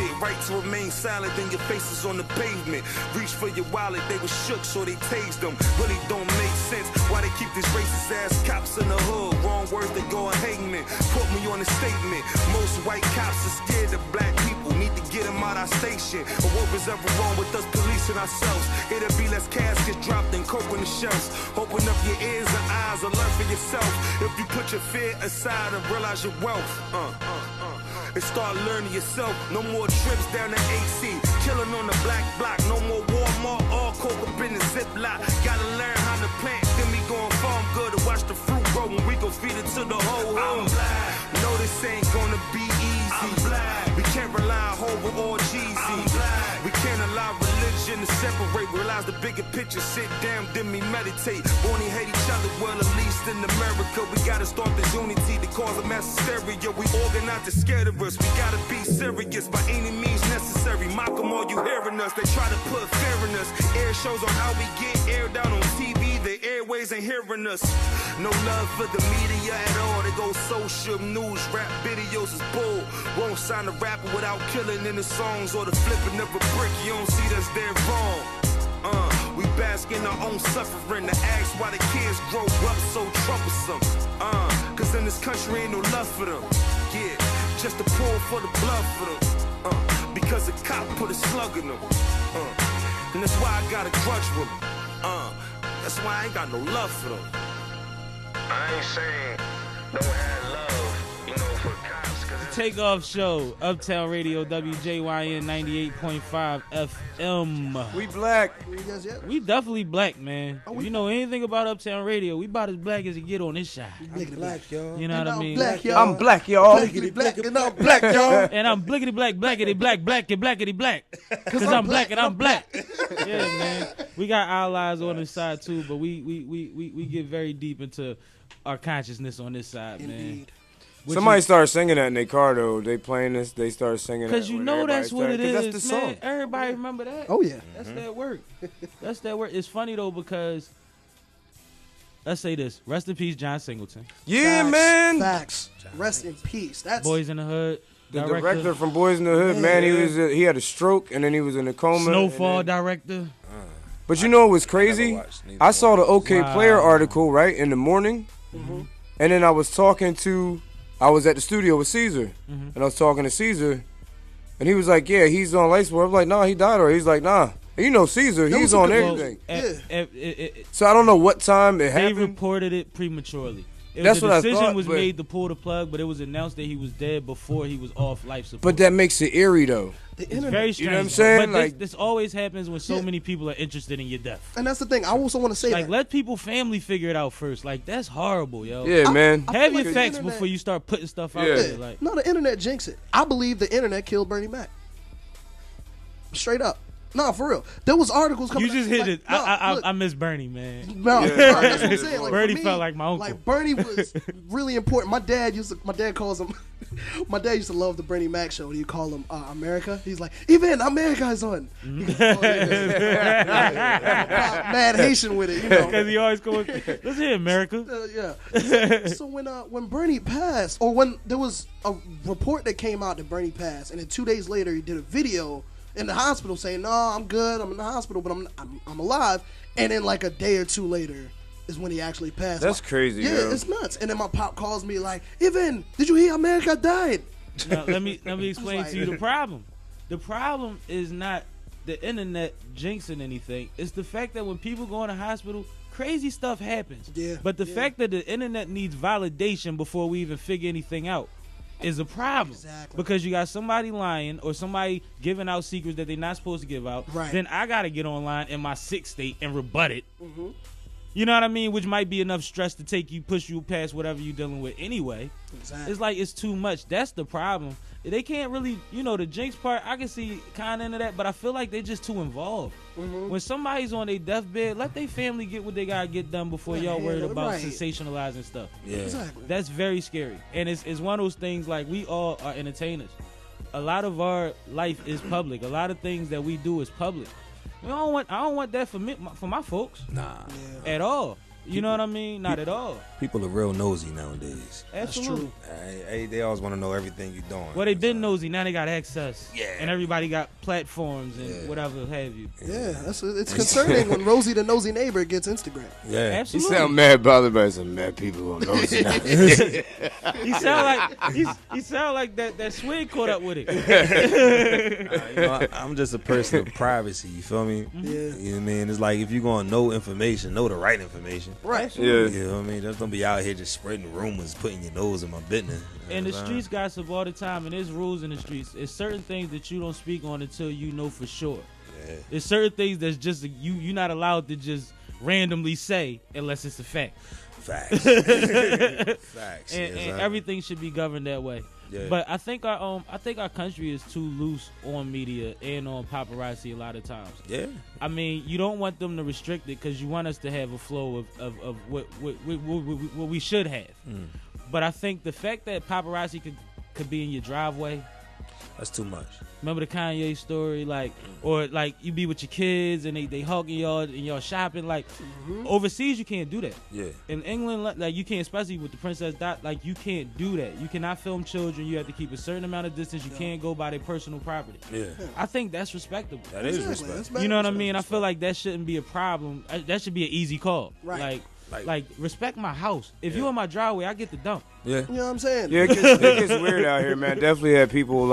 shit. Right to remain silent, then your face is on the pavement. Reach for your wallet, they was shook, so they tased them. Really don't make sense why they keep these racist ass cops in the hood. Wrong words, they go on hangman. Put me on a statement. Most white cops are scared of black people. Need to get them out our station. Or what was ever wrong with us policing ourselves? It'll be less caskets dropped than coke on the shelves. Open up your ears and eyes and learn for yourself. If you put your fear aside and realize your wealth. And start learning yourself. No more trips down the AC. Killing on the black block. No more Walmart. All coke up in the Ziploc. Gotta learn how to plant. Then we gon' farm good to watch the fruit grow. When we gon' feed it to the whole hood. No, this ain't gonna be easy. We can't rely on Hova or Jeezy. We can't allow religion to separate. Realize the bigger picture. Sit down, then we meditate. Won't hate each other, well, at least in America. We gotta start this unity to cause a mass hysteria. We organize to scare of us. We gotta be serious by any means necessary. Mock them all, you hearing us. They try to put fear in us. Air shows on how we get aired out on TV. The airways ain't hearing us. No love for the media at all. They go social news, rap videos is bull. Won't sign a rapper without killing in the songs or the flipping of a brick. You don't see that's dead wrong. We bask in our own suffering. To ask why the kids grow up so troublesome. Cause in this country ain't no love for them. Yeah, just a pull for the blood for them. Because a cop put a slug in them. And that's why I got a grudge with them. That's why I ain't got no love for them. I ain't saying don't have love, you know, for cops. Takeoff Show, Uptown Radio, WJYN 98.5 FM. We black. We definitely black, man. If you know anything about Uptown Radio, we about as black as it get on this side. Black, y'all. You know what I mean? Black, y'all. I'm black, y'all. Blackity black, and I'm black, y'all. And I'm blickety black, blackety black, blackety blackety black. Cause I'm black and I'm black. Yeah, man. We got allies on this side too, but we get very deep into our consciousness on this side, man. Somebody started singing that in their car, though. They playing this, they started singing that. Because you know that's what it is, that's the man. song. Everybody remember that? Oh, yeah. That's that work. That's that work. It's funny, though, because, let's say this. Rest in peace, John Singleton. Yeah, man. Facts. Rest in peace. That's Boys in the Hood. The director from Boys in the Hood, man, he had a stroke, and then he was in a coma. Snowfall director. But you know what was crazy? I saw the OK Player article, right, in the morning, and then I was at the studio with Caesar, and I was talking to Caesar, and he was like, yeah, he's on life support. I was like, nah, he died already. He's like, nah. And you know Caesar, he's on everything. So I don't know what time it happened. They reported it prematurely. That's what I thought. The decision was made to pull the plug, but it was announced that he was dead before he was off life support. But that makes it eerie, though. The it's internet. very strange. You know what I'm saying? But this always happens when so many people are interested in your death. And that's the thing. I also want to say like, let people family figure it out first. Like, that's horrible, yo. Yeah, man. Have your facts before you start putting stuff out there. Like, no, the internet jinx it. I believe the internet killed Bernie Mac. Straight up. No, for real. There was articles coming. You just hit it. I miss Bernie, man. No, that's what I'm saying. Like, Bernie me, felt like my uncle. Like, Bernie was really important. My dad used to love the Bernie Mac show. He'd call him America. He's like, even America is on. Mad Haitian with it, you know. Because he always goes, let's hear America. Yeah. So when Bernie passed, or when there was a report that came out that Bernie passed, and then 2 days later he did a video in the hospital saying, no, I'm good, I'm in the hospital, but I'm alive. And then like a day or two later is when he actually passed. That's crazy, yeah, it's nuts. And then my pop calls me like, Evan, did you hear America died? Now, let me explain to you the problem. The problem is not the internet jinxing anything. It's the fact that when people go in the hospital, crazy stuff happens. Yeah. But the fact that the internet needs validation before we even figure anything out is a problem. Exactly. Because you got somebody lying or somebody giving out secrets that they're not supposed to give out. Right. Then I got to get online in my sick state and rebut it. You know what I mean? Which might be enough stress to push you past whatever you're dealing with anyway. Exactly. It's like it's too much. That's the problem. They can't really, the jinx part, I can see kind of into that, but I feel like they're just too involved. When somebody's on their deathbed, let their family get what they got to get done before y'all worried about sensationalizing stuff. Yeah. Exactly. That's very scary. And it's one of those things, like, we all are entertainers. A lot of our life is public. A lot of things that we do is public. I don't want that for my folks. Nah. At all. You know what I mean? Not at all. People are real nosy nowadays. Absolutely. They always want to know everything you're doing. Well, they been nosy. Now they got access. Yeah. And everybody got platforms and whatever have you. Yeah, it's concerning when Rosie the nosy neighbor gets Instagram. Yeah. Absolutely. You sound mad bothered by some mad people on nosy. He sound like that swig caught up with it. I'm just a person of privacy. You feel me? Yeah. You know what I mean? It's like if you're going to know information, know the right information. Right. Yeah. You know what I mean? Just don't be out here just spreading rumors, putting your nose in my business. And the streets gossip all the time, and there's rules in the streets. It's certain things that you don't speak on until you know for sure. Yeah. There's certain things that's just you're not allowed to just randomly say unless it's a fact. Facts. Facts. And everything should be governed that way. Yeah. But I think our country is too loose on media and on paparazzi a lot of times. Yeah. I mean, you don't want them to restrict it because you want us to have a flow of what we should have. But I think the fact that paparazzi could be in your driveway, that's too much. Remember the Kanye story, or you be with your kids and they hugging y'all and y'all shopping. Overseas you can't do that. Yeah. In England, you can't, especially with the Princess Dot, you can't do that. You cannot film children. You have to keep a certain amount of distance. You can't go by their personal property. Yeah. I think that's respectable. That is respectable. You know what I mean? I feel like that shouldn't be a problem. That should be an easy call. Right. Like respect my house. If you in my driveway, I get the dump. Yeah. You know what I'm saying? Yeah, it gets weird out here, man. Definitely had people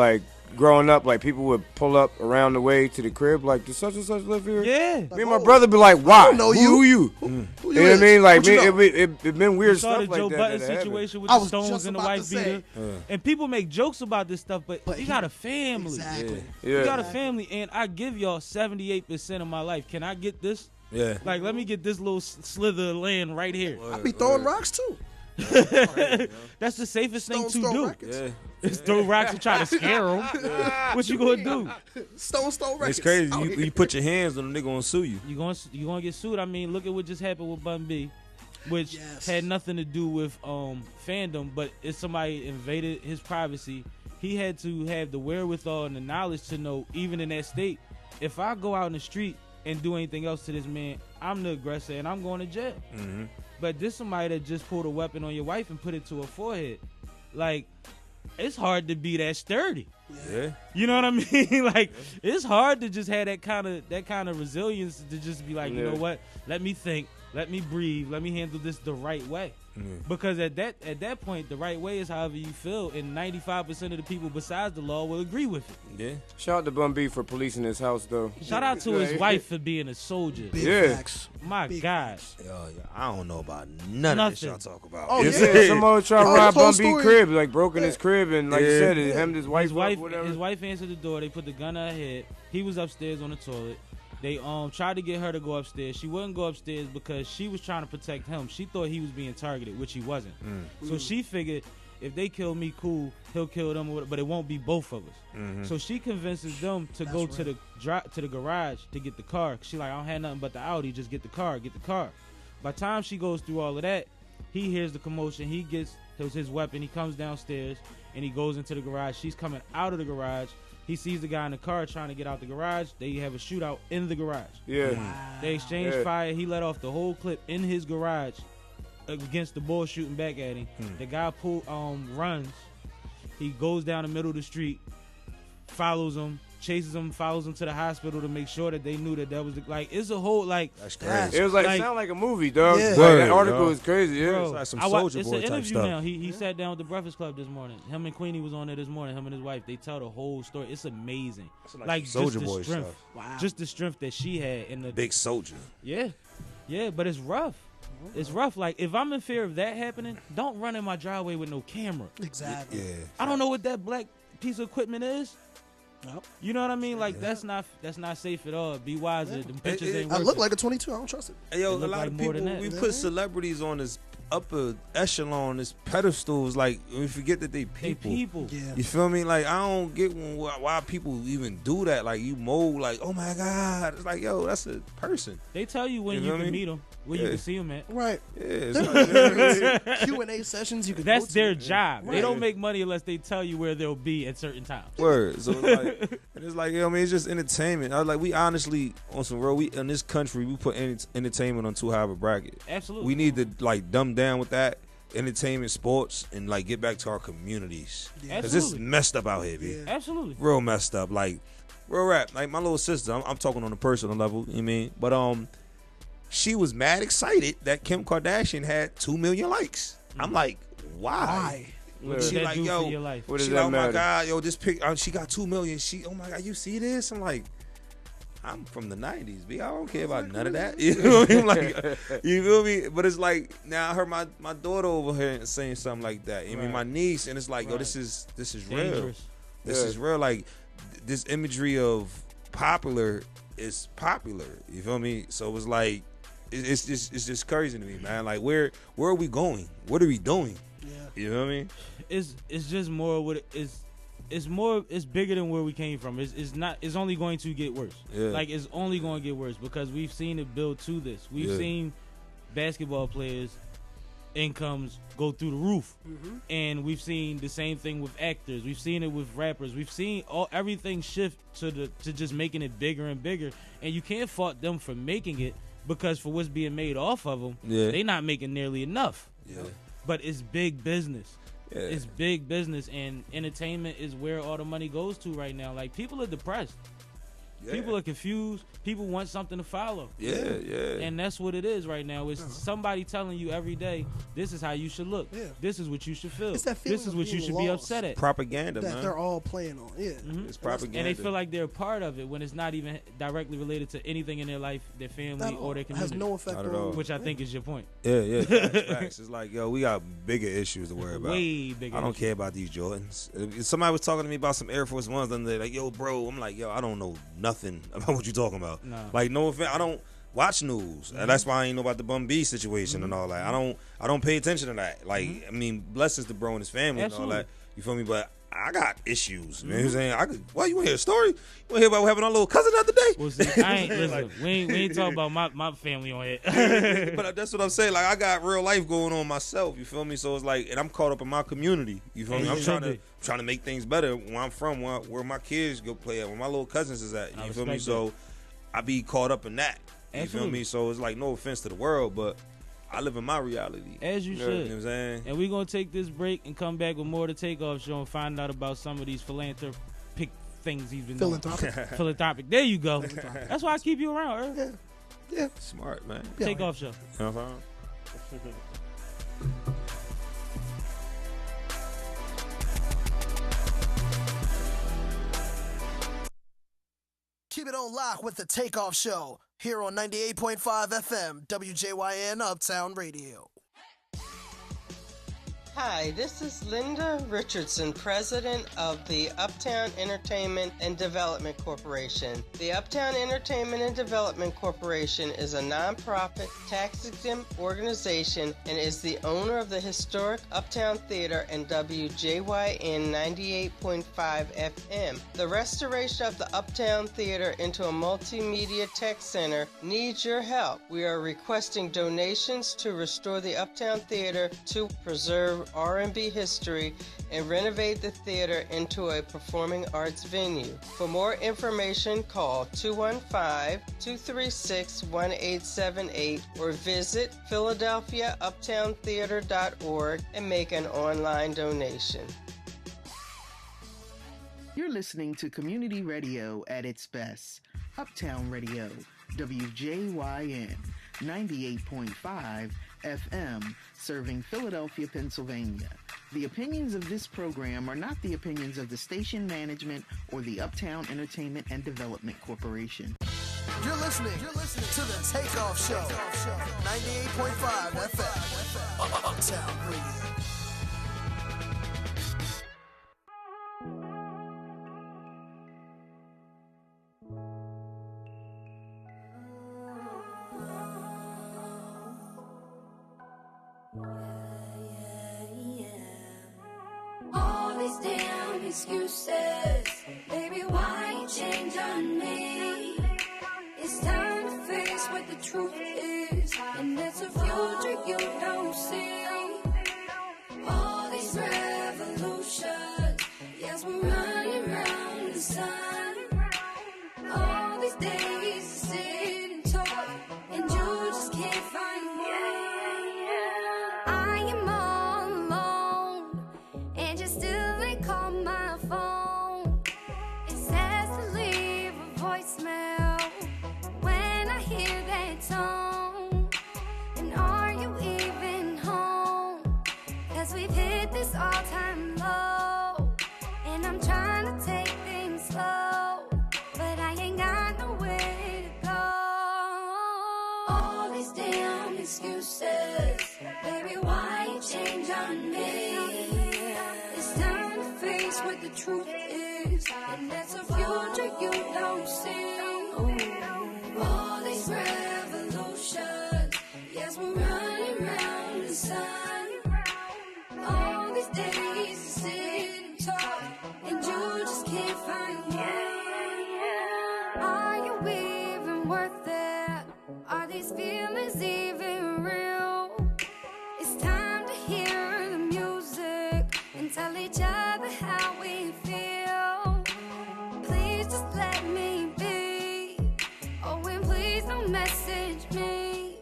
growing up, people would pull up around the way to the crib, does such and such live here? Yeah. Me and my brother be like, why? I don't know Who you? Who You know what I mean? It been weird You saw stuff the Joe like that. Budden that situation with I the was Stones just and the about to wife say. beater. And people make jokes about this stuff, but you got a family. Exactly. Yeah. You got a family, and I give y'all 78% of my life. Can I get this? Yeah. Let me get this little slither of land right here. I be throwing rocks too. That's the safest thing to Stone do. records. Yeah. Is throw rocks and try to scare them. What you gonna do? Stone records. It's crazy. You put your hands on them, they gonna sue you. You gonna get sued. I mean, look at what just happened with Bun B, which had nothing to do with fandom, but if somebody invaded his privacy, he had to have the wherewithal and the knowledge to know, even in that state, if I go out in the street and do anything else to this man, I'm the aggressor and I'm going to jail. Mm-hmm. But this somebody that just pulled a weapon on your wife and put it to her forehead, it's hard to be that sturdy. Yeah. You know what I mean? It's hard to just have that kind of resilience to just be like, you know what? Let me think. Let me breathe. Let me handle this the right way. Because at that point, the right way is however you feel, and 95% of the people besides the law will agree with it. Yeah. Shout out to Bun B for policing his house, though. Shout out to his wife for being a soldier. Big facts. My God. Yo, I don't know about none of this y'all talk about. Oh, Somebody tried to rob Bun B story. crib, broke in his crib, and you said, it hemmed his wife up, whatever. His wife answered the door. They put the gun on her head. He was upstairs on the toilet. They tried to get her to go upstairs. She wouldn't go upstairs because she was trying to protect him. She thought he was being targeted, which he wasn't. So she figured if they kill me, cool, he'll kill them, but it won't be both of us. So she convinces them to go to the garage to get the car. She I don't have nothing but the Audi. Just get the car. By the time she goes through all of that, he hears the commotion. He gets his weapon. He comes downstairs and he goes into the garage. She's coming out of the garage. He sees the guy in the car trying to get out the garage. They have a shootout in the garage. Yeah. They exchange fire. He let off the whole clip in his garage against the bull shooting back at him. The guy runs. He goes down the middle of the street, follows him, chases him, follows him to the hospital to make sure that they knew that was it's a whole That's crazy. It was it sounded like a movie, dog. Yeah. That article was crazy. Yeah. Bro, It's like some Soulja Boy it's an type interview stuff. now. He sat down with the Breakfast Club this morning. Him and Queenie was on there this morning. Him and his wife. They tell the whole story. It's amazing. some just Soulja the Boy strength. stuff. Wow. Just the strength that she had in the Big soldier. Yeah, but it's rough. It's rough. If I'm in fear of that happening, don't run in my driveway with no camera. Exactly. Yeah. I don't know what that black piece of equipment is. Nope. You know what I mean? That's not safe at all. Be wiser. Them pictures ain't I worth look it. like a 22. I don't trust it. Hey, yo, a It look lot like of more people, than that. we put celebrities on this upper echelon, this pedestals, we forget that they people. Yeah. You feel me? I don't get why people even do that. You mold, oh my God. It's yo, that's a person. They tell you when you can meet them, where you can see them at. Right. Yeah. It's Q&A sessions you can That's go to. their job. Right. They don't make money unless they tell you where they'll be at certain times. Word. So And it's like, it's just entertainment. I was like, we honestly, on some real, in this country, we put entertainment on too high of a bracket. Absolutely. We need to, like, dumb down with that. Entertainment, sports, and, like, get back to our communities. Because it's messed up out here, B. Absolutely. Real messed up. Like, real rap. Like, my little sister, I'm talking on a personal level, you know what I mean? But, she was mad excited that Kim Kardashian had 2 million likes. I'm like, why? What does She that like, do yo, for your life? What does she that like, oh matter? my God, yo, this pic, she got 2 million. Oh my God, you see this? I'm like, I'm from the 90s, B. I don't care about none of that. You know what I mean? Like, you feel me? But it's like, now I heard my daughter over here saying something like that. I mean, my niece, and it's like, yo, this is real. Dangerous. This is real. Like, this imagery of popular is popular. You feel me? So it was like, it's just crazy to me, man. Like, where are we going? What are we doing? Yeah. You know what I mean? It's just more what it's bigger than where we came from. It's only going to get worse. Yeah. Like, it's only going to get worse because we've seen it build to this. We've seen basketball players' incomes go through the roof. And we've seen the same thing with actors. We've seen it with rappers. We've seen everything shift to just making it bigger and bigger. And you can't fault them for making it because for what's being made off of them, they're not making nearly enough. Yeah. But it's big business. Yeah. It's big business, and entertainment is where all the money goes to right now. Like, people are depressed. Yeah. People are confused. People want something to follow. Yeah. And that's what it is right now. It's somebody telling you every day, this is how you should look. Yeah. This is what you should feel. It's that feeling This is of what you being should be lost. upset at. Propaganda, that man. they're all playing on. Yeah. It's propaganda. And they feel like they're a part of it when it's not even directly related to anything in their life, their family, or their community. Has no effect on which I think is your point. Yeah. Facts. It's like, yo, we got bigger issues to worry about. Way bigger. I don't care about these Jordans. If somebody was talking to me about some Air Force Ones, then they're like, yo, bro. I'm like, yo, I don't know nothing about what you talking about. No. Like, no offense, I don't watch news, and that's why I ain't know about the Bum B situation and all that. I don't pay attention to that. Like, I mean, blessings to bro and his family and all that. You feel me? But I got issues. You know what I'm saying? Why you want to hear a story? You want to hear about what happened to our little cousin the other day? Well, see, I ain't listen. we ain't talking about my family on here. But that's what I'm saying. Like, I got real life going on myself. You feel me? So it's like, and I'm caught up in my community. You feel me? I'm trying to make things better where I'm from, where my kids go play at, where my little cousins is at. You feel me? So I be caught up in that. You feel me? So it's like, no offense to the world, but I live in my reality. As you should. You know what I'm saying? And we're going to take this break and come back with more of the Takeoff Show and find out about some of these philanthropic things he's been doing. Philanthropic. There you go. That's why I keep you around, Earl. Yeah. Smart, man. Takeoff Show. You know what I'm saying? Keep it on lock with the Takeoff Show here on 98.5 FM, WJYN Uptown Radio. Hi, this is Linda Richardson, president of the Uptown Entertainment and Development Corporation. The Uptown Entertainment and Development Corporation is a nonprofit, tax-exempt organization and is the owner of the historic Uptown Theater and WJYN 98.5 FM. The restoration of the Uptown Theater into a multimedia tech center needs your help. We are requesting donations to restore the Uptown Theater to preserve R&B history and renovate the theater into a performing arts venue. For more information, call 215-236-1878 or visit PhiladelphiaUptownTheater.org and make an online donation. You're listening to community radio at its best. Uptown Radio, WJYN 98.5 FM, serving Philadelphia, Pennsylvania. The opinions of this program are not the opinions of the station management or the Uptown Entertainment and Development Corporation. You're listening to the Takeoff Show, 98.5 FM, Uptown Radio. Damn excuses, baby, why you change on me? It's time to face what the truth is, and it's a future you don't see. All these revolutions, yes, we're running around the sun. excuses. Baby, why you change on me? It's time to face what the truth is, and it's a future you don't see. All these revolutions, yes, we're running round the sun. All these days to sit and talk, and you just can't find one. Are you even worth it? Are these feelings even real? It's time to hear the music and tell each other how we feel. Please just let me be. Oh, and please don't message me.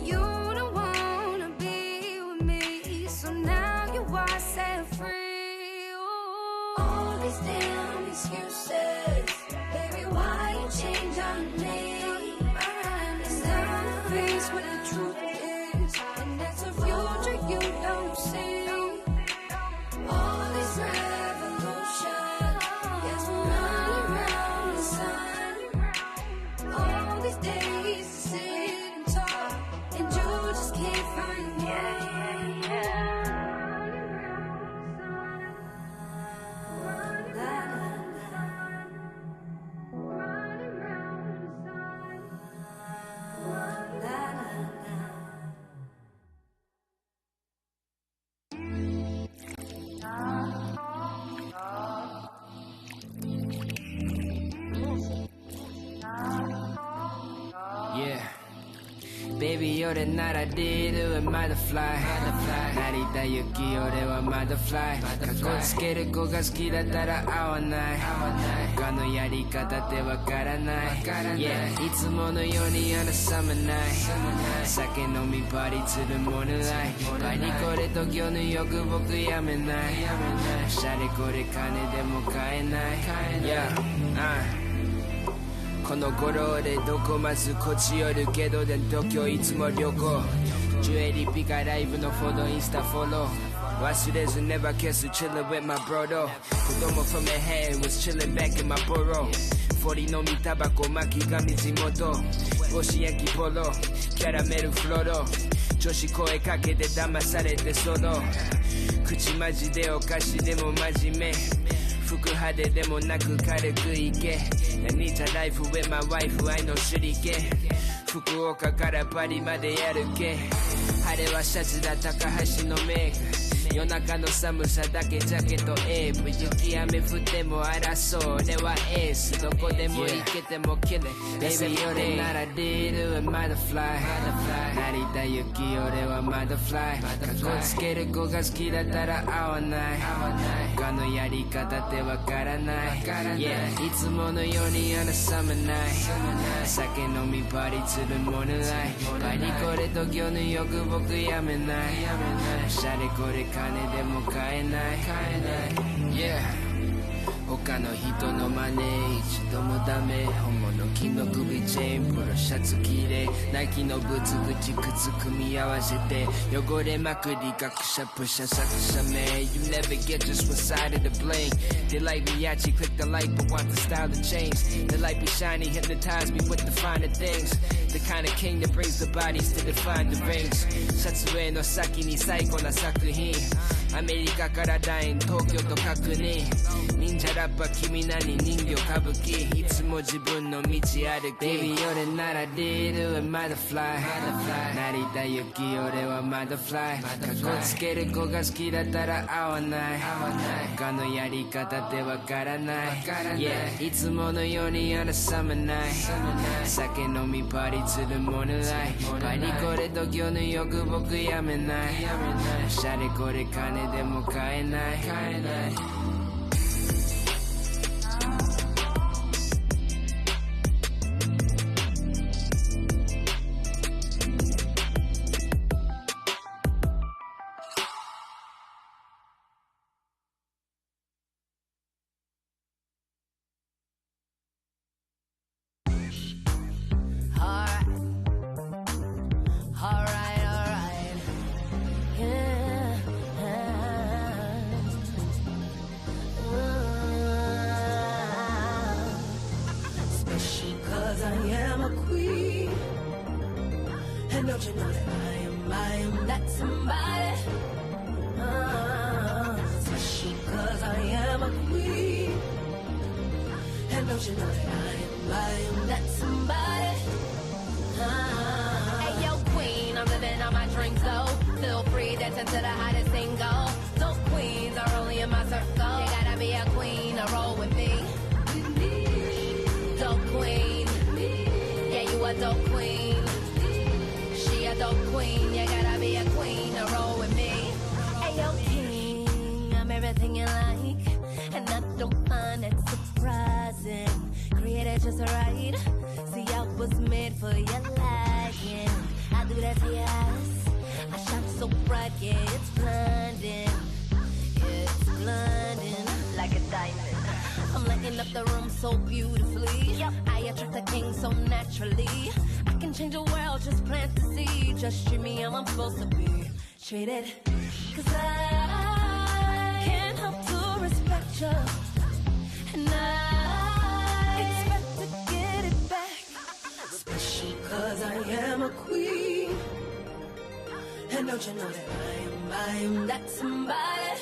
You don't wanna be with me, so now you are set free. All these damn excuses. Baby, why you change on me? It's time to face what the truth is, and that's a future you don't see. All these revolutions, yes, we're running around the sun. All these days to sit and talk, and you just can't find Yeah. Baby, you're the night I did it with butterfly. 成田行き俺はまだフライ。かっこつける子が好きだったら合わない。他のやり方ってわからない。Yeah、いつものようにあのサマーナイト。酒飲みパリするモネライ。パリこれと業の欲僕やめない。シャレこれ金でも買えない。Yeah、この頃俺どこまずこっち寄るけどで東京いつも旅行ジュエリーピカライブのフォローインスタフォロー忘れず never kiss chillin' with my bro though 子供 from the head was chillin' back in my borough 40飲みタバコ巻き髪地元帽子焼きポロキャラメルフロロ女子声かけて騙されてソロ口マジでお菓子でも真面目服派手でもなく軽くいけ何じゃライフ with my wife 愛の手裏剣福岡からパリまでやるけ晴れはシャツだ高橋のメイク夜中の寒さだけジャケットエープ雪雨降っても争う俺はエースどこでも行けてもキレ Baby 俺なら出るまだフライ成田行き俺はまだフライかっこつける子が好きだったら合わない他のやり方ってわからない Yeah いつものようにあのサマーナイト酒飲みパリするモネライパリこれと業の欲僕やめないシャレこれ金でも買えない Yeah 他の人の真似一度もダメ本物金の首チェーンプロシャツ綺麗ナイキのブツ口靴組み合わせて汚れまくり学者プシャ作者名 You never get just one side of the blame They like me at you click the light but want the style to change The light be shiny hypnotize me with the finer things The kind of king that brings the bodies to define the rings シャツ上の先に最高な作品アメリカからダイン東京と確認忍者ラッパ君何人形歌舞伎いつも自分の道歩き Baby 俺なら出るまだフライ成田行き俺はまだフライかっこつける子が好きだったら合わない他のやり方ってわからない Yeah いつものようにあのサマーナイト酒飲みパリするモネライパリこれと業の欲僕やめないシャレこれ金でも買えない don't you know that I am that somebody? Especially cause I am a queen. And don't you know that I am that somebody? Hey yo queen, I'm living on my dreams though. Feel free, dancing to the hottest single. Those queens are only in my circle. You gotta be a queen to roll with me. Dope queen, yeah you a dope queen. She a dope queen, you gotta be a queen to roll with me. Hey yo king, I'm everything you like, and I don't find it surprising. Created just right, see I was made for your liking. I do that to your eyes, I shine so bright, yeah it's blinding. Yeah it's blinding, like a diamond. I'm lighting up the room so beautifully. Yep. I attract the king so naturally. I can change the world, just plant the seed. Just treat me how I'm supposed to be treated. Cause I can't help to respect you, and I expect to get it back. Especially cause I am a queen. And don't you know that I am that somebody?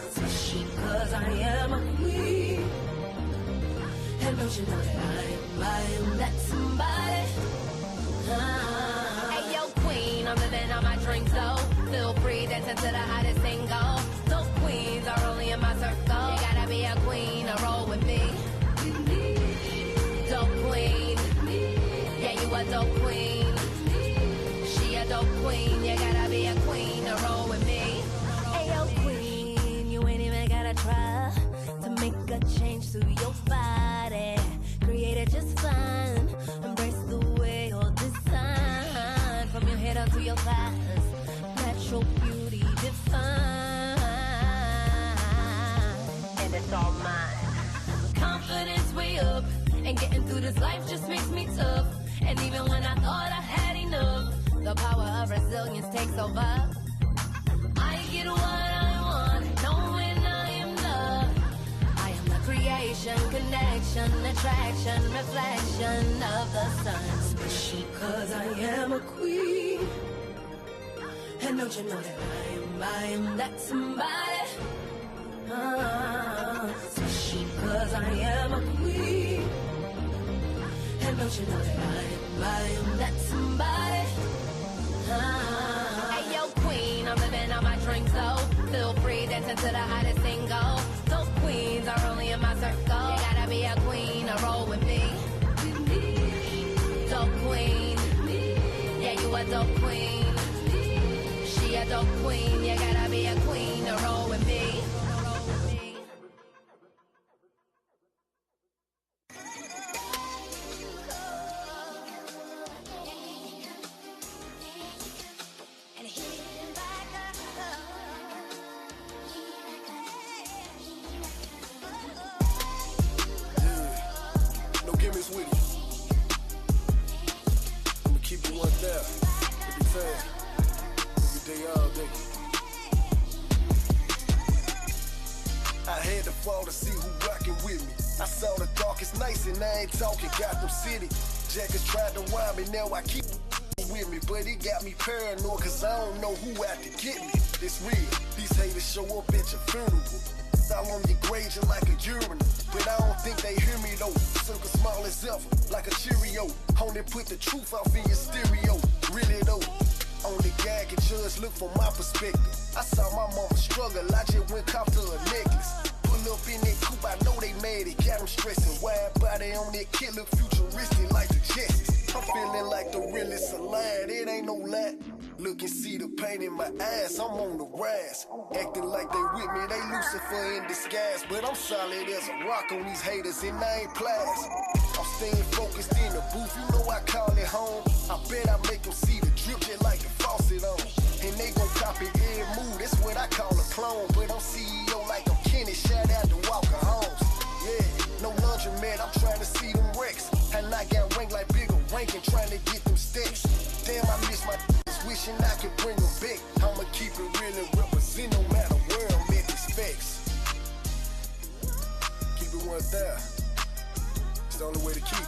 Especially cause I am a queen. And don't you know that I am that somebody? Hey yo queen, I'm living on my dreams though. Feel free, dancing to the hottest single. Those queens are only in my circle. You gotta be a queen to roll with me. Dope queen, yeah you a dope queen. She a dope queen, you gotta be a queen to roll with me. Queen, you ain't even gotta try to make a change to your body. Created just fine. Embrace the way you're designed. From your head up to your thighs, natural beauty defined. And it's all mine. Confidence way up, and getting through this life just makes me tough. And even when I thought I had enough, the power of resilience takes over. I get what I want, knowing I am loved. I am the creation, connection, attraction, reflection of the sun. Especially cause I am a queen. And don't you know that I am that somebody? Especially cause I am a queen. And don't you know that I am that somebody? Hey yo queen, I'm living on my dreams though. Feel free, dancing to the hottest single. Those queens are only in my circle. You gotta be a queen to roll with me. Dope queen, yeah you a dope queen. She a dope queen, you gotta be a queen to roll with me. Now I keep with me, but it got me paranoid cause I don't know who out to get me. It's real, these haters show up at your funeral. All on your grave just like a urinal, but I don't think they hear me though. Circle small as ever, like a Cheerio. Only put the truth off in your stereo. Really though, only guy can judge, look from my perspective. I saw my mama struggle, I just went cop to a necklace. Pull up in that coupe, I know they mad, it got them stressing. Wide body on that kid look futuristic like the Jets. I'm feeling like the realest alive, it ain't no lie. Look and see the pain in my eyes, I'm on the rise. Acting like they with me, they Lucifer in disguise. But I'm solid as a rock on these haters and I ain't plies. I'm staying focused in the booth, you know I call it home. I bet I make them see the drip just like the faucet on. And they gon' copy every move, that's what I call a clone. But I'm CEO like I'm Kenny, shout out to Walker Holmes. Yeah, no laundromat, I'm trying to see them wrecks. And I got rank like bigger ranking, trying to get them sticks. Damn, I miss my wishing I could bring them back. I'ma keep it real and represent no matter where I'm at these facts. Keep it 1,000. It's the only way to keep it.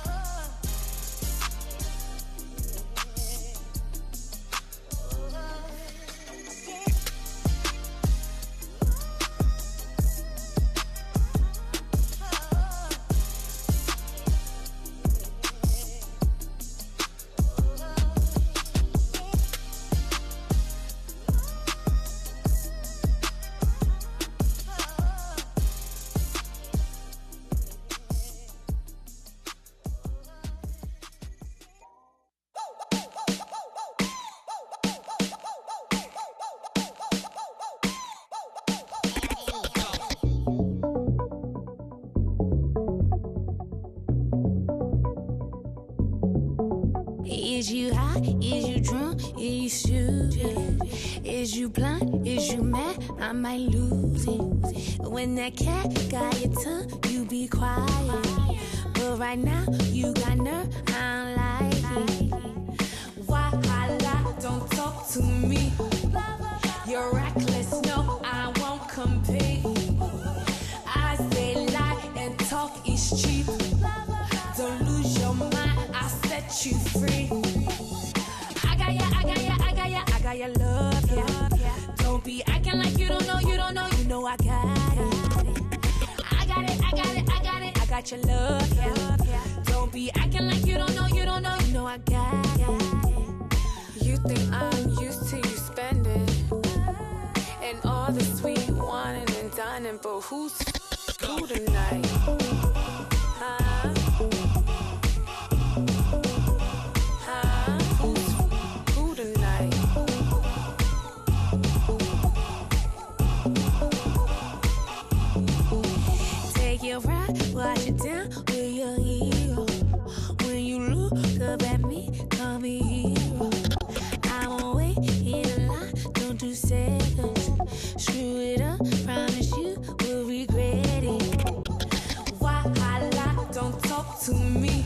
drunk? Is you shoot? Is you blind? Is you mad? I might lose it. When that cat got your tongue, you be quiet. But right now, you got nerve, I don't like it. Why I lie? Don't talk to me. You're reckless, no, I won't compete. I say lie and talk is cheap. Don't lose your mind, I'll set you free. I got ya, I got ya, I got ya, I got your love, yeah. Don't be acting like you don't know, you don't know, you know I got it. I got it, I got it, I got it, I got your love, yeah. Don't be acting like you don't know, you don't know, you know I got it. You think I'm used to you spending and all the sweet whining and dining, but who's who tonight? Huh? Who tonight? Take your ride, watch it down with your hero. When you look up at me, call me hero. I won't wait in line, don't do seconds. Screw it up, promise you will regret it. Why I lie, don't talk to me.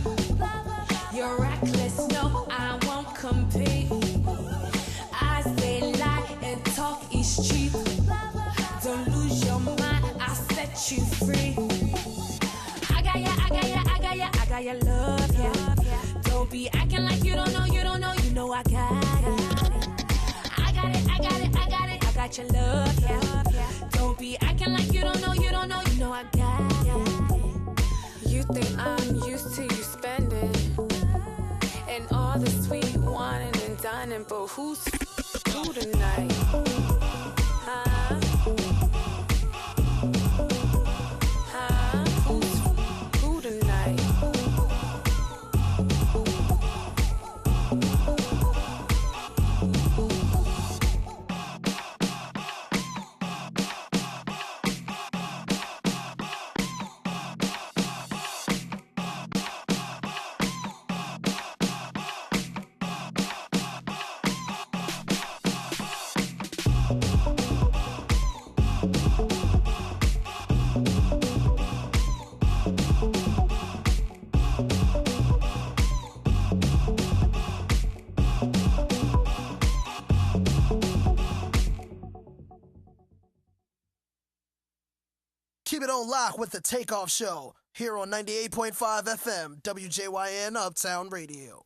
You're reckless, no, I won't compete. I say lie and talk is cheap. Don't lose your mind, I'll set you free. I got ya, I got ya, I got ya, I got your love, yeah. Don't be acting like you don't know, you don't know, you know I got it. I got it, I got it, I got it, I got your love, yeah. Don't be acting like you don't know, you don't know, you know I got it. You think I'm used to you spending and all the sweet whining and dining, but who's who tonight? Huh? Who tonight? Keep it on lock with the Takeoff Show here on 98.5 FM, WJYN Uptown Radio.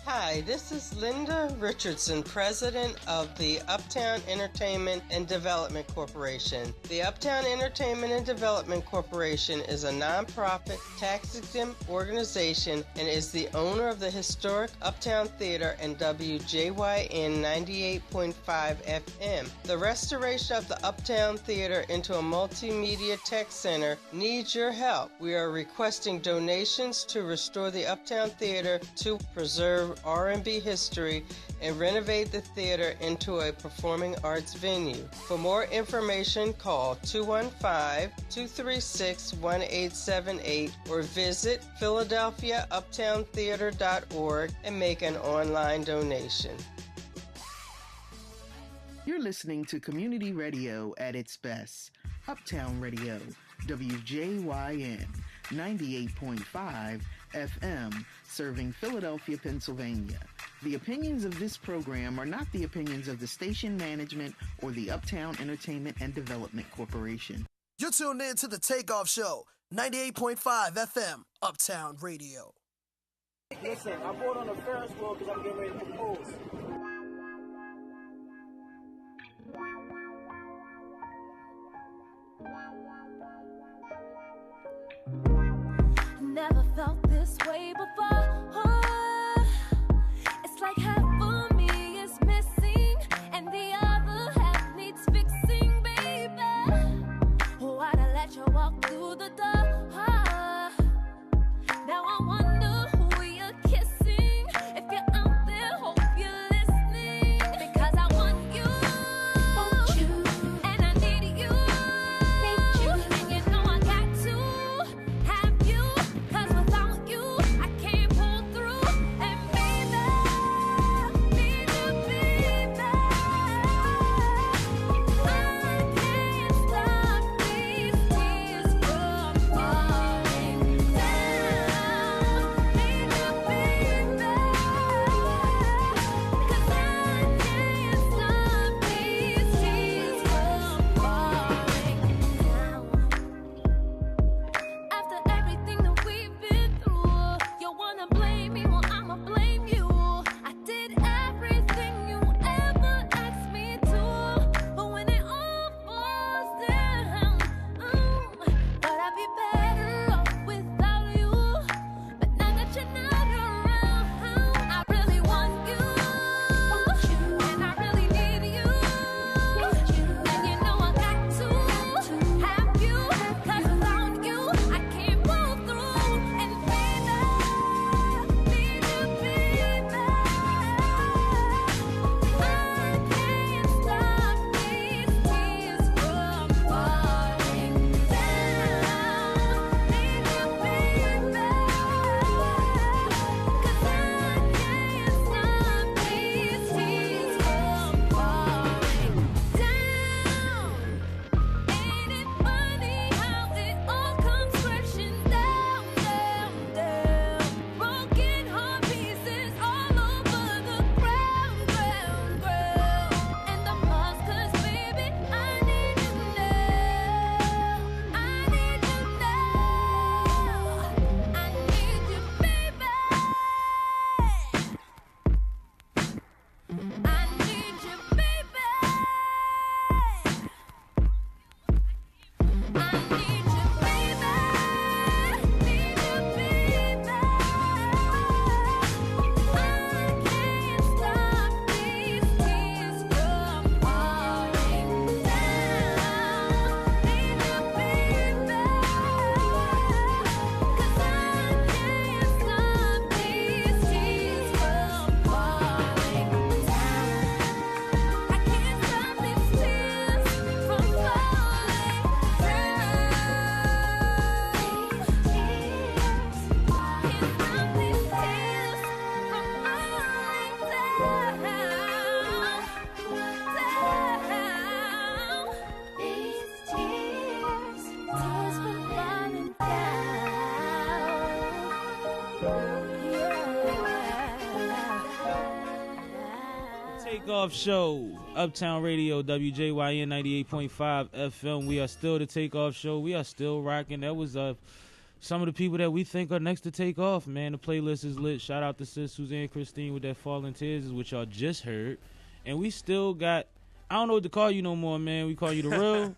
Hi, this is Linda Richardson, president of the Uptown Entertainment and Development Corporation. The Uptown Entertainment and Development Corporation is a nonprofit, tax-exempt organization and is the owner of the historic Uptown Theater and WJYN 98.5 FM. The restoration of the Uptown Theater into a multimedia tech center needs your help. We are requesting donations to restore the Uptown Theater to preserve R&B history and renovate the theater into a performing arts venue. For more information, call 215-236-1878 or visit PhiladelphiaUptownTheater.org and make an online donation. You're listening to community radio at its best. Uptown Radio, WJYN 98.5 FM, serving Philadelphia, Pennsylvania. The opinions of this program are not the opinions of the station management or the Uptown Entertainment and Development Corporation. You're tuned in to the Takeoff Show, 98.5 FM, Uptown Radio. Listen, I bought on the Ferris wheel because I'm getting ready to propose. Never felt this way before. It's like half of me is missing and the other half needs fixing, baby. Why'd I let you walk through the door? Now I wonder who you're kissing. If you're out there, hope you're listening. Because I want you, and I need you, and you know I got to have you. 'Cause without you, I can't pull Takeoff Show, Uptown Radio, WJYN 98.5 FM. We are still the Takeoff Show. We are still rocking. That was some of the people that we think are next to take off, man. The playlist is lit. Shout out to Sis Suzanne Christine with that Falling Tears, which y'all just heard. And we still got, I don't know what to call you no more, man. We call you the real.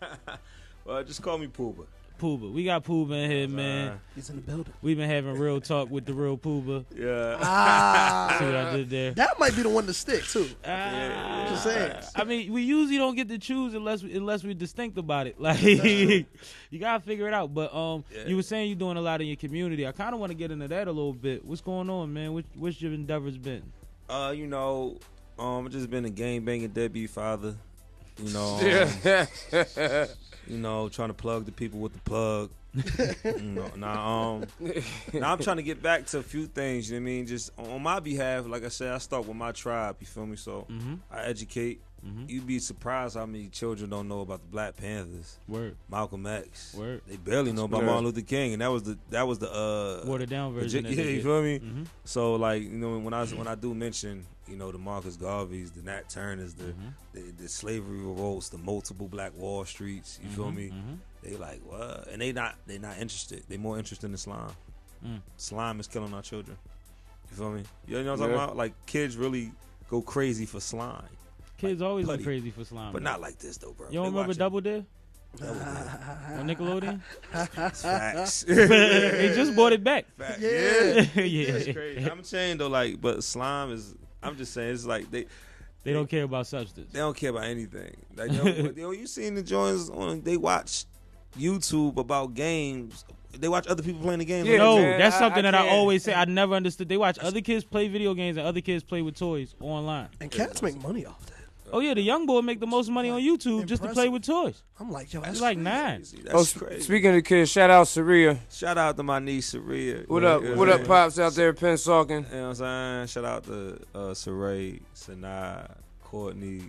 Well, just call me Pooba. Pooba. We got Pooba in here, man. He's in the building. We've been having real talk with the real Pooba. Yeah. See what I did there? That might be the one to stick, too. Just saying. I mean, we usually don't get to choose unless we're distinct about it. Like, you got to figure it out. But you were saying you're doing a lot in your community. I kind of want to get into that a little bit. What's going on, man? What's your endeavors been? I've just been a gang-banging deadbeat father. Trying to plug the people with the plug. Now I'm trying to get back to a few things, you know what I mean? Just on my behalf, like I said, I start with my tribe, you feel me? So I educate. You'd be surprised how many children don't know about the Black Panthers. Word. Malcolm X. Word. They barely know about Martin Luther King, and that was the watered down version. You feel me? So like, when I do mention, the Marcus Garveys, the Nat Turners, the slavery revolts, the multiple Black Wall Streets, you feel me? They like, what? And they not interested. They more interested in Islam. Slime is killing our children. You feel me? You know what I'm talking about? Like, kids really go crazy for slime. Kids always go crazy for slime. But not like this, though, bro. You don't remember Double Dare? On Nickelodeon? Facts. They just bought it back. Facts. Yeah. That's crazy. I'm saying, though, like, but slime is, I'm just saying, it's like they don't care about substance. They don't care about anything. Like, you seen the joints they watch YouTube about games. They watch other people playing the game. Yeah, no, that's something that I always say. I never understood. They watch other kids play video games and other kids play with toys online. And cats make money off that. Oh yeah, the young boy make the most money on YouTube just to play with toys. I'm like, yo, that's like 9. That's crazy. Speaking of the kids, shout out Saria. Shout out to my niece Saria. What up? What up, pops out there, Pensauken? You know what I'm saying? Shout out to Saray, Sanaa, Courtney,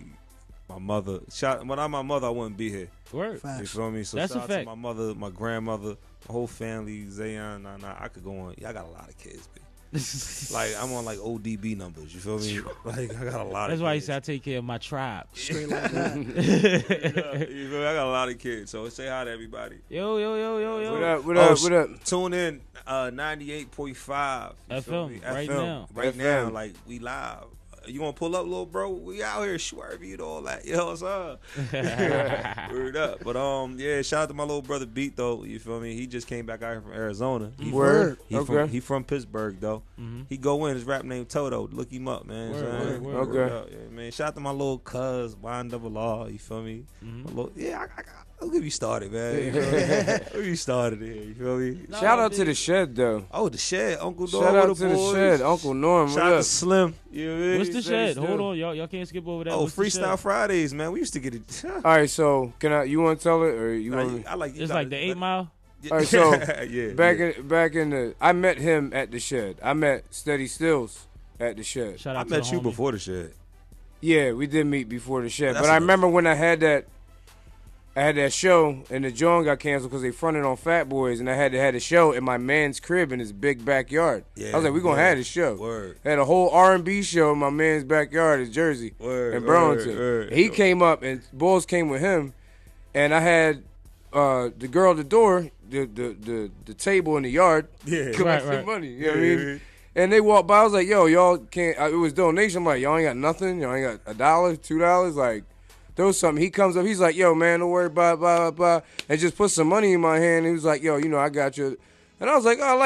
my mother. Without my mother, I wouldn't be here. Word. You feel me? So that's shout a out fact. to my mother, my grandmother, my whole family, Zayon. I could go on. I got a lot of kids, baby. Like, I'm on like ODB numbers, you feel me? Like, I got a lot That's of why kids. he said I take care of my tribe. Straight like that. You feel me? I got a lot of kids, so say hi to everybody. Yo. What up? Tune in 98.5 FM right now. Like, we live. You want to pull up, little bro? We out here swerving and all that. You know what I'm saying? Word up. But, shout out to my little brother Beat, though. You feel me? He just came back out here from Arizona. He from Pittsburgh, though. He go in. His rap name Toto. Look him up, man. Word. Yeah, man. Shout out to my little cuz, YNRR. You feel me? I'll get you started, man. I'll get you started here. You feel me? Shout out to the Shed, though. Oh, the Shed. Uncle Norm. Shout out with to the the boys. Shed. Uncle Norm. Shout out to Slim. You know what I mean? What's the Shed? Hold on, y'all can't skip over that. Oh, What's the Freestyle Shed? Fridays, man. We used to get it. All right, so you want to tell it or you want? I like. It's like the 8 Mile. All right, so Yeah, back in the, I met him at the Shed. I met Steady Stills at the Shed. Shout out I to met the you homie. before the Shed. Yeah, we did meet before the Shed. That's But I a- remember when I had that show and the joint got canceled because they fronted on Fat Boys, and I had to have a show in my man's crib in his big backyard. Yeah, I was like, we're gonna have this show. Word. Had a whole R&B show in my man's backyard in Jersey, in Burlington. Word. He came up and Bulls came with him, and I had the girl at the door, the table in the yard, collecting Right. money. You know what I mean? And they walked by. I was like, yo, y'all can't. It was donation. I'm like, y'all ain't got nothing. Y'all ain't got $1, $2. Like, there was something. He comes up. He's like, yo, man, don't worry about blah. And just put some money in my hand. He was like, yo, I got you. And I was like, oh,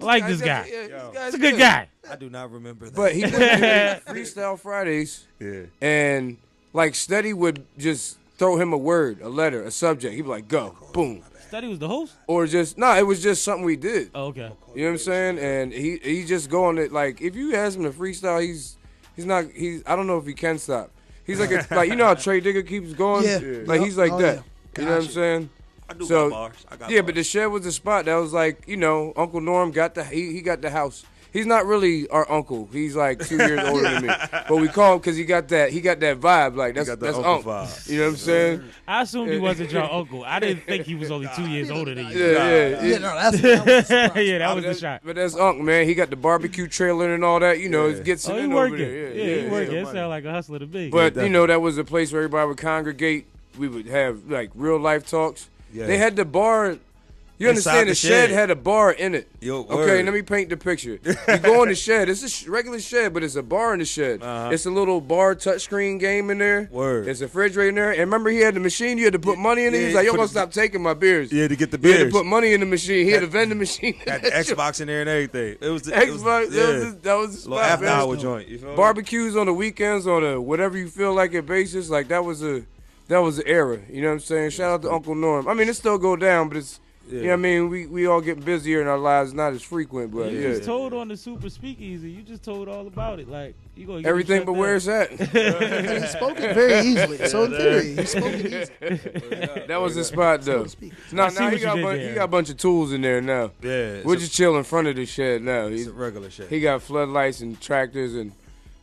like This guy. He's a good guy. I do not remember that. But he did Freestyle Fridays. Yeah. And, like, Steady would just throw him a word, a letter, a subject. He'd be like, go, boom. Steady was the host? Or just, it was just something we did. Oh, okay. You know what I'm saying? And he just go on it. Like, if you ask him to freestyle, I don't know if he can stop. He's like, like, you know how Trey Digger keeps going? Yeah. Like, he's like that. Yeah. You know what I'm saying? I do So, got bars. I got yeah, bars. but the Shed was the spot that was like, Uncle Norm got he got the house. He's not really our uncle. He's like 2 years older than me. But we call him because he got that vibe. Like that's uncle vibe. You know what I'm saying? I assumed he wasn't your uncle. I didn't think he was only 2 years older than you. Yeah. No, that was the Yeah, that was the shot. But that's uncle, man. He got the barbecue trailer and all that. You know, it gets he in working. over there. He working. It sound like a hustler to me. But you know, that was a place where everybody would congregate. We would have like real life talks. Yeah. They had the bar. You Inside understand? The shed had a bar in it. Yo, okay, word. let me paint the picture. You go in the shed. It's a regular shed, but it's a bar in the shed. It's a little bar touchscreen game in there. Word. It's a refrigerator in there. And remember, he had the machine. You had to put money in it. He's like, "Yo, gonna stop taking my beers." Yeah, to get the He had beers. to put money in the machine. He had a vending machine. Had the Xbox in there and everything. It was the Xbox. That was the little spot, after man. hour joint. You feel me? Barbecues on the weekends, on a whatever you feel like at basis. Like that was the era. You know what I'm saying? Shout out to Uncle Norm. I mean, it still go down, but it's. Yeah. You know what I mean? We all getting busier in our lives, not as frequent, but You yeah. just told on the Super Speakeasy. You just told all about it. Like you gonna get Everything shut but down. where it's at. And he spoke it very easily. So in theory, he spoke it easy. That was the spot, though. Now he got a bunch of tools in there now. Yeah. We're just chill in front of the shed now. It's a regular shed. He got floodlights and tractors and.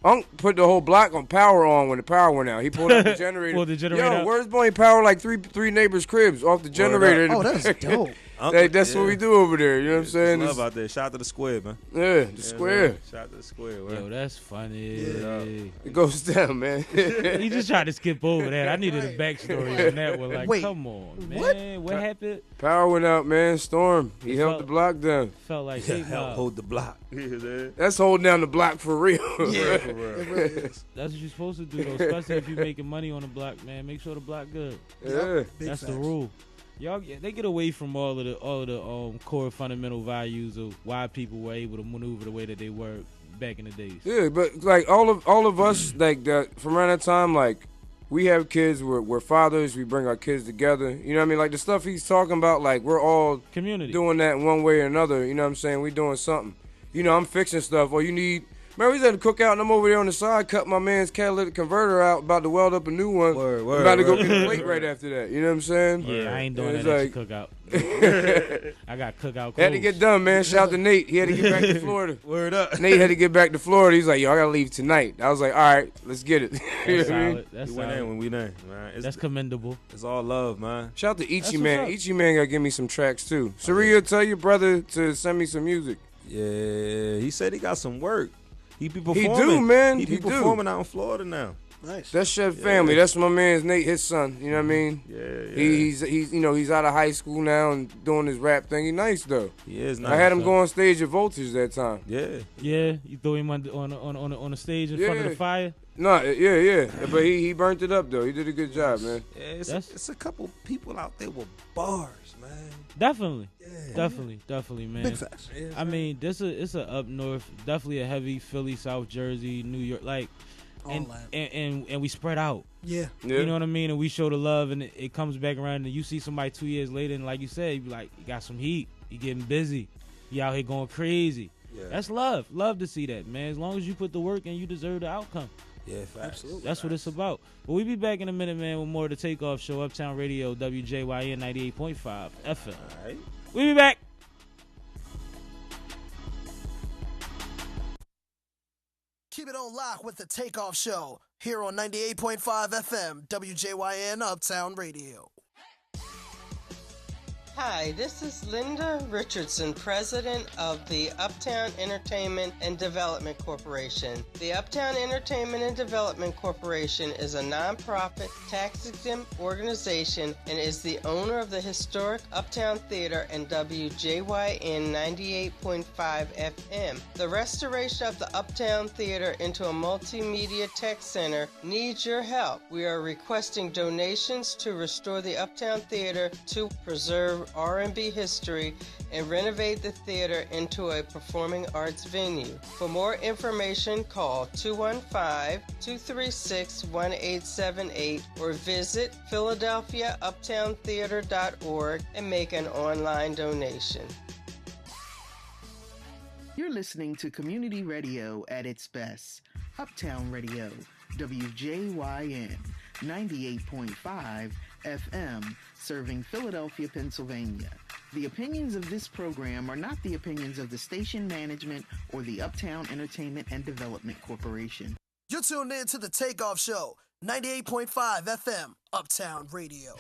Unc put the whole block on power on when the power went out. He pulled out the generator. Pulled the generator Yo, out? where's Bonnie power like three neighbors' cribs off the generator? Oh, that's dope. That's what we do over there. You know what I'm saying? Love out there. Shout out to the square, man. Yeah, the square. Man. Shout out to the square. Man. Yo, that's funny. It goes down, man. He just tried to skip over that. I needed a backstory on that one. Like, Wait, come on, man. What happened? Power went out, man. Storm. He held the block down. Felt like hold the block. That's holding down the block for real. Yeah, for real. it really is. That's what you're supposed to do, though. Especially if you're making money on the block, man. Make sure the block good. Yeah. That's the rule. Y'all, they get away from all of the core fundamental values of why people were able to maneuver the way that they were back in the days. Yeah, but like all of us, like that from around that time, like we have kids, we're fathers, we bring our kids together. You know what I mean? Like the stuff he's talking about, like we're all community doing that in one way or another. You know what I'm saying? We doing something. You know, I'm fixing stuff, or you need. Remember, we was at the cookout, and I'm over there on the side, cut my man's catalytic converter out, about to weld up a new one. I'm about to go get a plate right after that. You know what I'm saying? Yeah, I ain't doing that like, cookout. I got cookout clothes. Had to get done, man. Shout out to Nate. He had to get back to Florida. Word up. Nate had to get back to Florida. He's like, yo, I got to leave tonight. I was like, all right, let's get it. You know That's what I mean? solid. That's We went solid. in when we there, man. That's commendable. It's all love, man. Shout out to That's Ichi what's Man. up. Ichi Man got to give me some tracks, too. Saria, tell your brother to send me some music. Yeah, he said he got some work. He be performing. do, man. He be He do. performing out in Florida now. Nice. That's Chef Family. That's my man's Nate, his son. You know what I mean? Yeah. He's you know, he's out of high school now and doing his rap thing. He's nice though. He is nice. I had him go on stage at Voltage that time. Yeah. Yeah, you threw him on the stage in front of the fire. No, yeah. But he burnt it up though. He did a good job, man. Yeah, it's a couple people out there with bars, man. Definitely. Definitely, man. Big facts. Yeah, I mean, it's a up north, definitely a heavy Philly, South Jersey, New York, like, and we spread out. Yeah. You know what I mean? And we show the love, and it comes back around, and you see somebody 2 years later, and like you said, you be like, you got some heat, you getting busy, you out here going crazy. Yeah. That's love. Love to see that, man. As long as you put the work and you deserve the outcome. Yeah, facts. Absolutely. That's what it's about. But we be back in a minute, man, with more of the Takeoff Show, Uptown Radio, WJYN 98.5 FM. All right. We be back. Keep it on lock with the Takeoff Show here on 98.5 FM, WJYN Uptown Radio. Hi, this is Linda Richardson, president of the Uptown Entertainment and Development Corporation. The Uptown Entertainment and Development Corporation is a nonprofit, tax-exempt organization and is the owner of the historic Uptown Theater and WJYN 98.5 FM. The restoration of the Uptown Theater into a multimedia tech center needs your help. We are requesting donations to restore the Uptown Theater to preserve R&B history and renovate the theater into a performing arts venue. For more information, call 215-236-1878 or visit philadelphiauptowntheater.org and make an online donation. You're listening to community radio at its best. Uptown Radio, WJYN 98.5 FM, serving Philadelphia, Pennsylvania. The opinions of this program are not the opinions of the station management or the Uptown Entertainment and Development Corporation. You're tuned in to the Takeoff Show, 98.5 FM, Uptown Radio.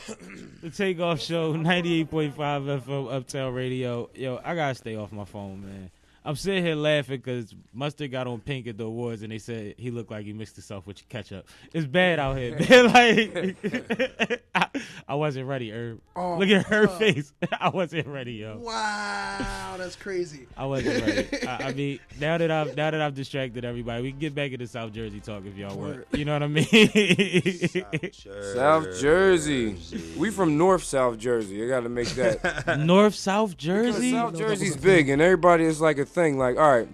The Takeoff Show, 98.5 FM, Uptown Radio. Yo, I gotta stay off my phone, man. I'm sitting here laughing because Mustard got on pink at the awards and they said he looked like he mixed himself with ketchup. It's bad out here, man. Like, I wasn't ready, Herb. Oh, look at her face. I wasn't ready, yo. Wow, that's crazy. I wasn't ready. I mean, now that I've distracted everybody, we can get back into South Jersey talk if y'all want. You know what I mean? South Jersey. We from North South Jersey. I got to make that. North South Jersey? Because South Jersey's big, and everybody is like a thing. Like, all right,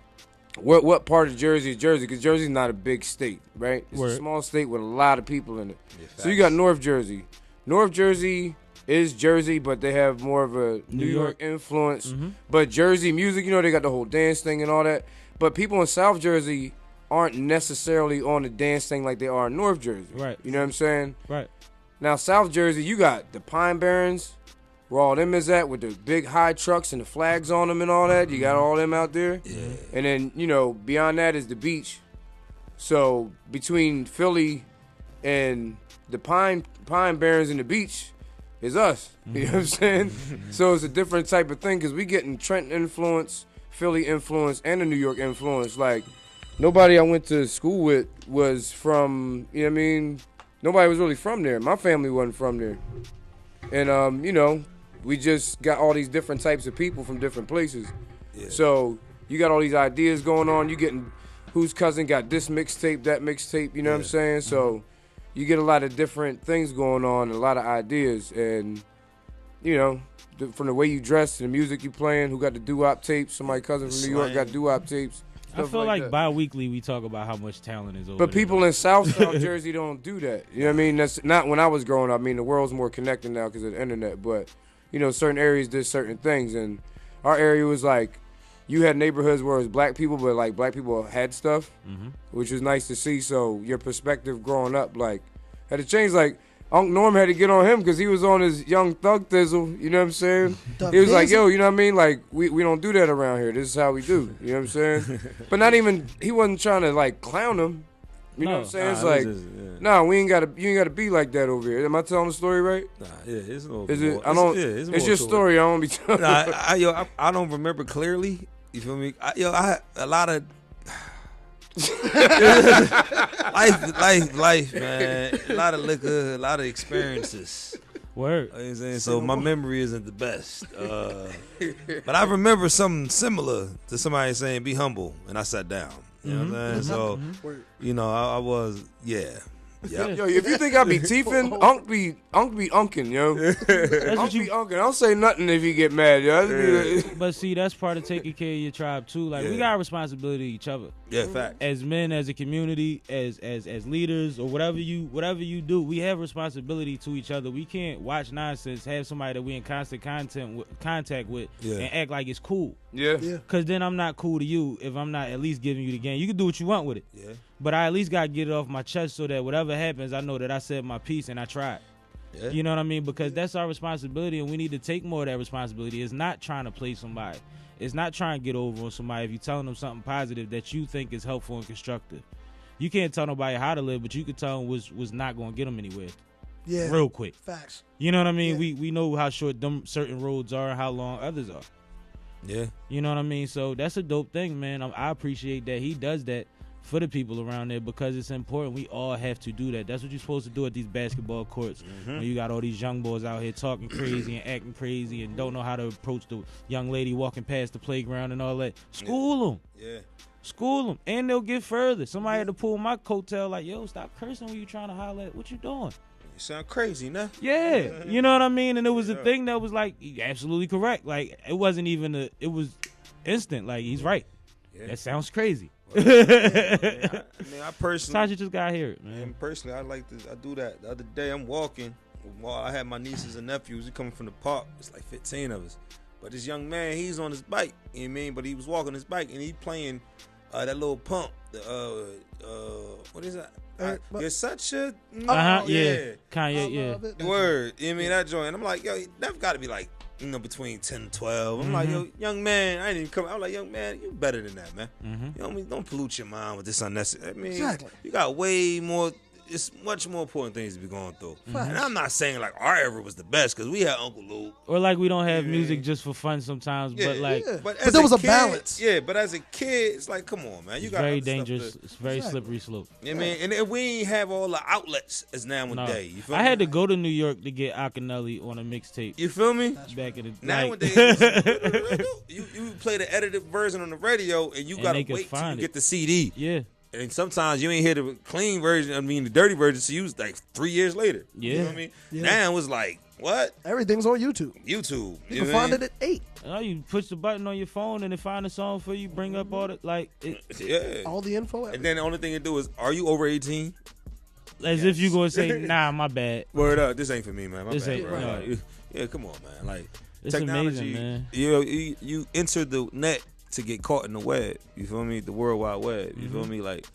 what part of Jersey is Jersey? Because Jersey's not a big state, right? It's a small state with a lot of people in it. So you got North Jersey. North Jersey is Jersey, but they have more of a New York influence. Mm-hmm. But Jersey music, you know, they got the whole dance thing and all that. But people in South Jersey aren't necessarily on the dance thing like they are in North Jersey. Right. You know what I'm saying? Right. Now, South Jersey, you got the Pine Barrens, where all them is at with the big high trucks and the flags on them and all that. You got all them out there. Yeah. And then, you know, beyond that is the beach. So between Philly and the Pine Barrens and the beach is us. You know what I'm saying? So it's a different type of thing because we getting Trenton influence, Philly influence, and the New York influence. Like, nobody I went to school with was from, you know what I mean? Nobody was really from there. My family wasn't from there. And, you know, we just got all these different types of people from different places. Yeah. So you got all these ideas going on. You getting whose cousin got this mixtape, that mixtape, you know what I'm saying? So you get a lot of different things going on, and a lot of ideas. And, you know, from the way you dress to the music you playing, who got the doo-wop tapes, somebody cousin from New York got doo-wop tapes. I feel like bi-weekly we talk about how much talent is over But there. people in South Jersey don't do that. You know what I mean? That's not when I was growing up. I mean, the world's more connected now because of the internet. But, you know, certain areas did certain things. And our area was like, you had neighborhoods where it was black people, but, like, black people had stuff, which was nice to see. So your perspective growing up, like, had to change. Like, Unc Norm had to get on him because he was on his Young Thug Thizzle, you know what I'm saying? He was like, yo, you know what I mean? Like, we don't do that around here. This is how we do, you know what I'm saying? But not even, he wasn't trying to, like, clown him. You know what I'm saying? It's like, nah, you ain't gotta be like that over here. Am I telling the story right? Nah, yeah, it's a little Is bit it? more. I don't. It's It's your story. I don't be telling. Nah, I don't remember clearly. You feel me? I had a lot of life, man. A lot of liquor, a lot of experiences. Word. You know what I'm saying? So my memory isn't the best. But I remember something similar to somebody saying, be humble. And I sat down. You know what I'm saying? So, you know, I was, Yep. Yo, if you think I be teefing, Unc be unking, yo. Unc be unking. I don't say nothing if you get mad, yo. But see, that's part of taking care of your tribe too. Like we got a responsibility to each other. Yeah, fact. As men, as a community, as leaders, or whatever you do, we have responsibility to each other. We can't watch nonsense, have somebody that we in constant contact with, and act like it's cool. Yeah. Because then I'm not cool to you if I'm not at least giving you the game. You can do what you want with it. Yeah. But I at least got to get it off my chest so that whatever happens, I know that I said my piece and I tried. Yeah. You know what I mean? Because that's our responsibility, and we need to take more of that responsibility. It's not trying to play somebody. It's not trying to get over on somebody if you're telling them something positive that you think is helpful and constructive. You can't tell nobody how to live, but you can tell them was not going to get them anywhere. Yeah. Real quick. Facts. You know what I mean? Yeah. We know how short them certain roads are and how long others are. Yeah. You know what I mean? So that's a dope thing, man. I appreciate that he does that for the people around there because it's important. We all have to do that. That's what you're supposed to do at these basketball courts. When you got all these young boys out here talking crazy and acting crazy and don't know how to approach the young lady walking past the playground and all that. School them. Yeah. School them. And they'll get further. Somebody had to pull my coattail like, yo, stop cursing when you trying to holler at. What you doing? You sound crazy, nah? Yeah. You know what I mean? And it was a thing that was like absolutely correct. Like it wasn't even it was instant. Like he's right. Yeah. That sounds crazy. I mean, I personally, sometimes you just gotta hear it, man. And personally, I do that. The other day, I'm walking. While I had my nieces and nephews. We coming from the park. It's like 15 of us. But this young man, he's on his bike. You know what I mean? But he was walking his bike and he playing that little pump. What is that? You're such a yeah. Kanye, yeah. Word. You know what I mean? That joint. I'm like, yo, that's got to be like between 10 and 12. I'm like, yo, young man, I ain't even come. I'm like, young man, you better than that, man. You know what I mean? Don't pollute your mind with this unnecessary. I mean, Exactly. you got way more. It's much more important things to be going through. And I'm not saying like our era was the best because we had Uncle Luke. Or like we don't have music just for fun sometimes, but like, but there was a kid, balance. Yeah, but as a kid, it's like, come on, man, you got very dangerous. It's very slippery slope. I mean, and we ain't have all the outlets as nowadays. You feel I me? had to go to New York to get Akinelli on a mixtape. You feel me? Back in the Nowadays, you play the edited version on the radio, and you gotta wait till you get the CD. Yeah. And sometimes you ain't hear the clean version. I mean, the dirty version. So you was like 3 years later. Yeah. You know what I mean? Yeah. Now it's like what? Everything's on YouTube. YouTube. You can find it at 8. You push the button on your phone and it find a song for you. Bring up all the all the info. And then the only thing it do is, are you over 18? As if you gonna say, nah, my bad. Word up, this ain't for me, man. My This bad, ain't bro. right. Like, yeah, come on, man. Like It's technology, amazing, man. You enter the net to get caught in the web. You feel me? The World Wide Web. You feel me? Like,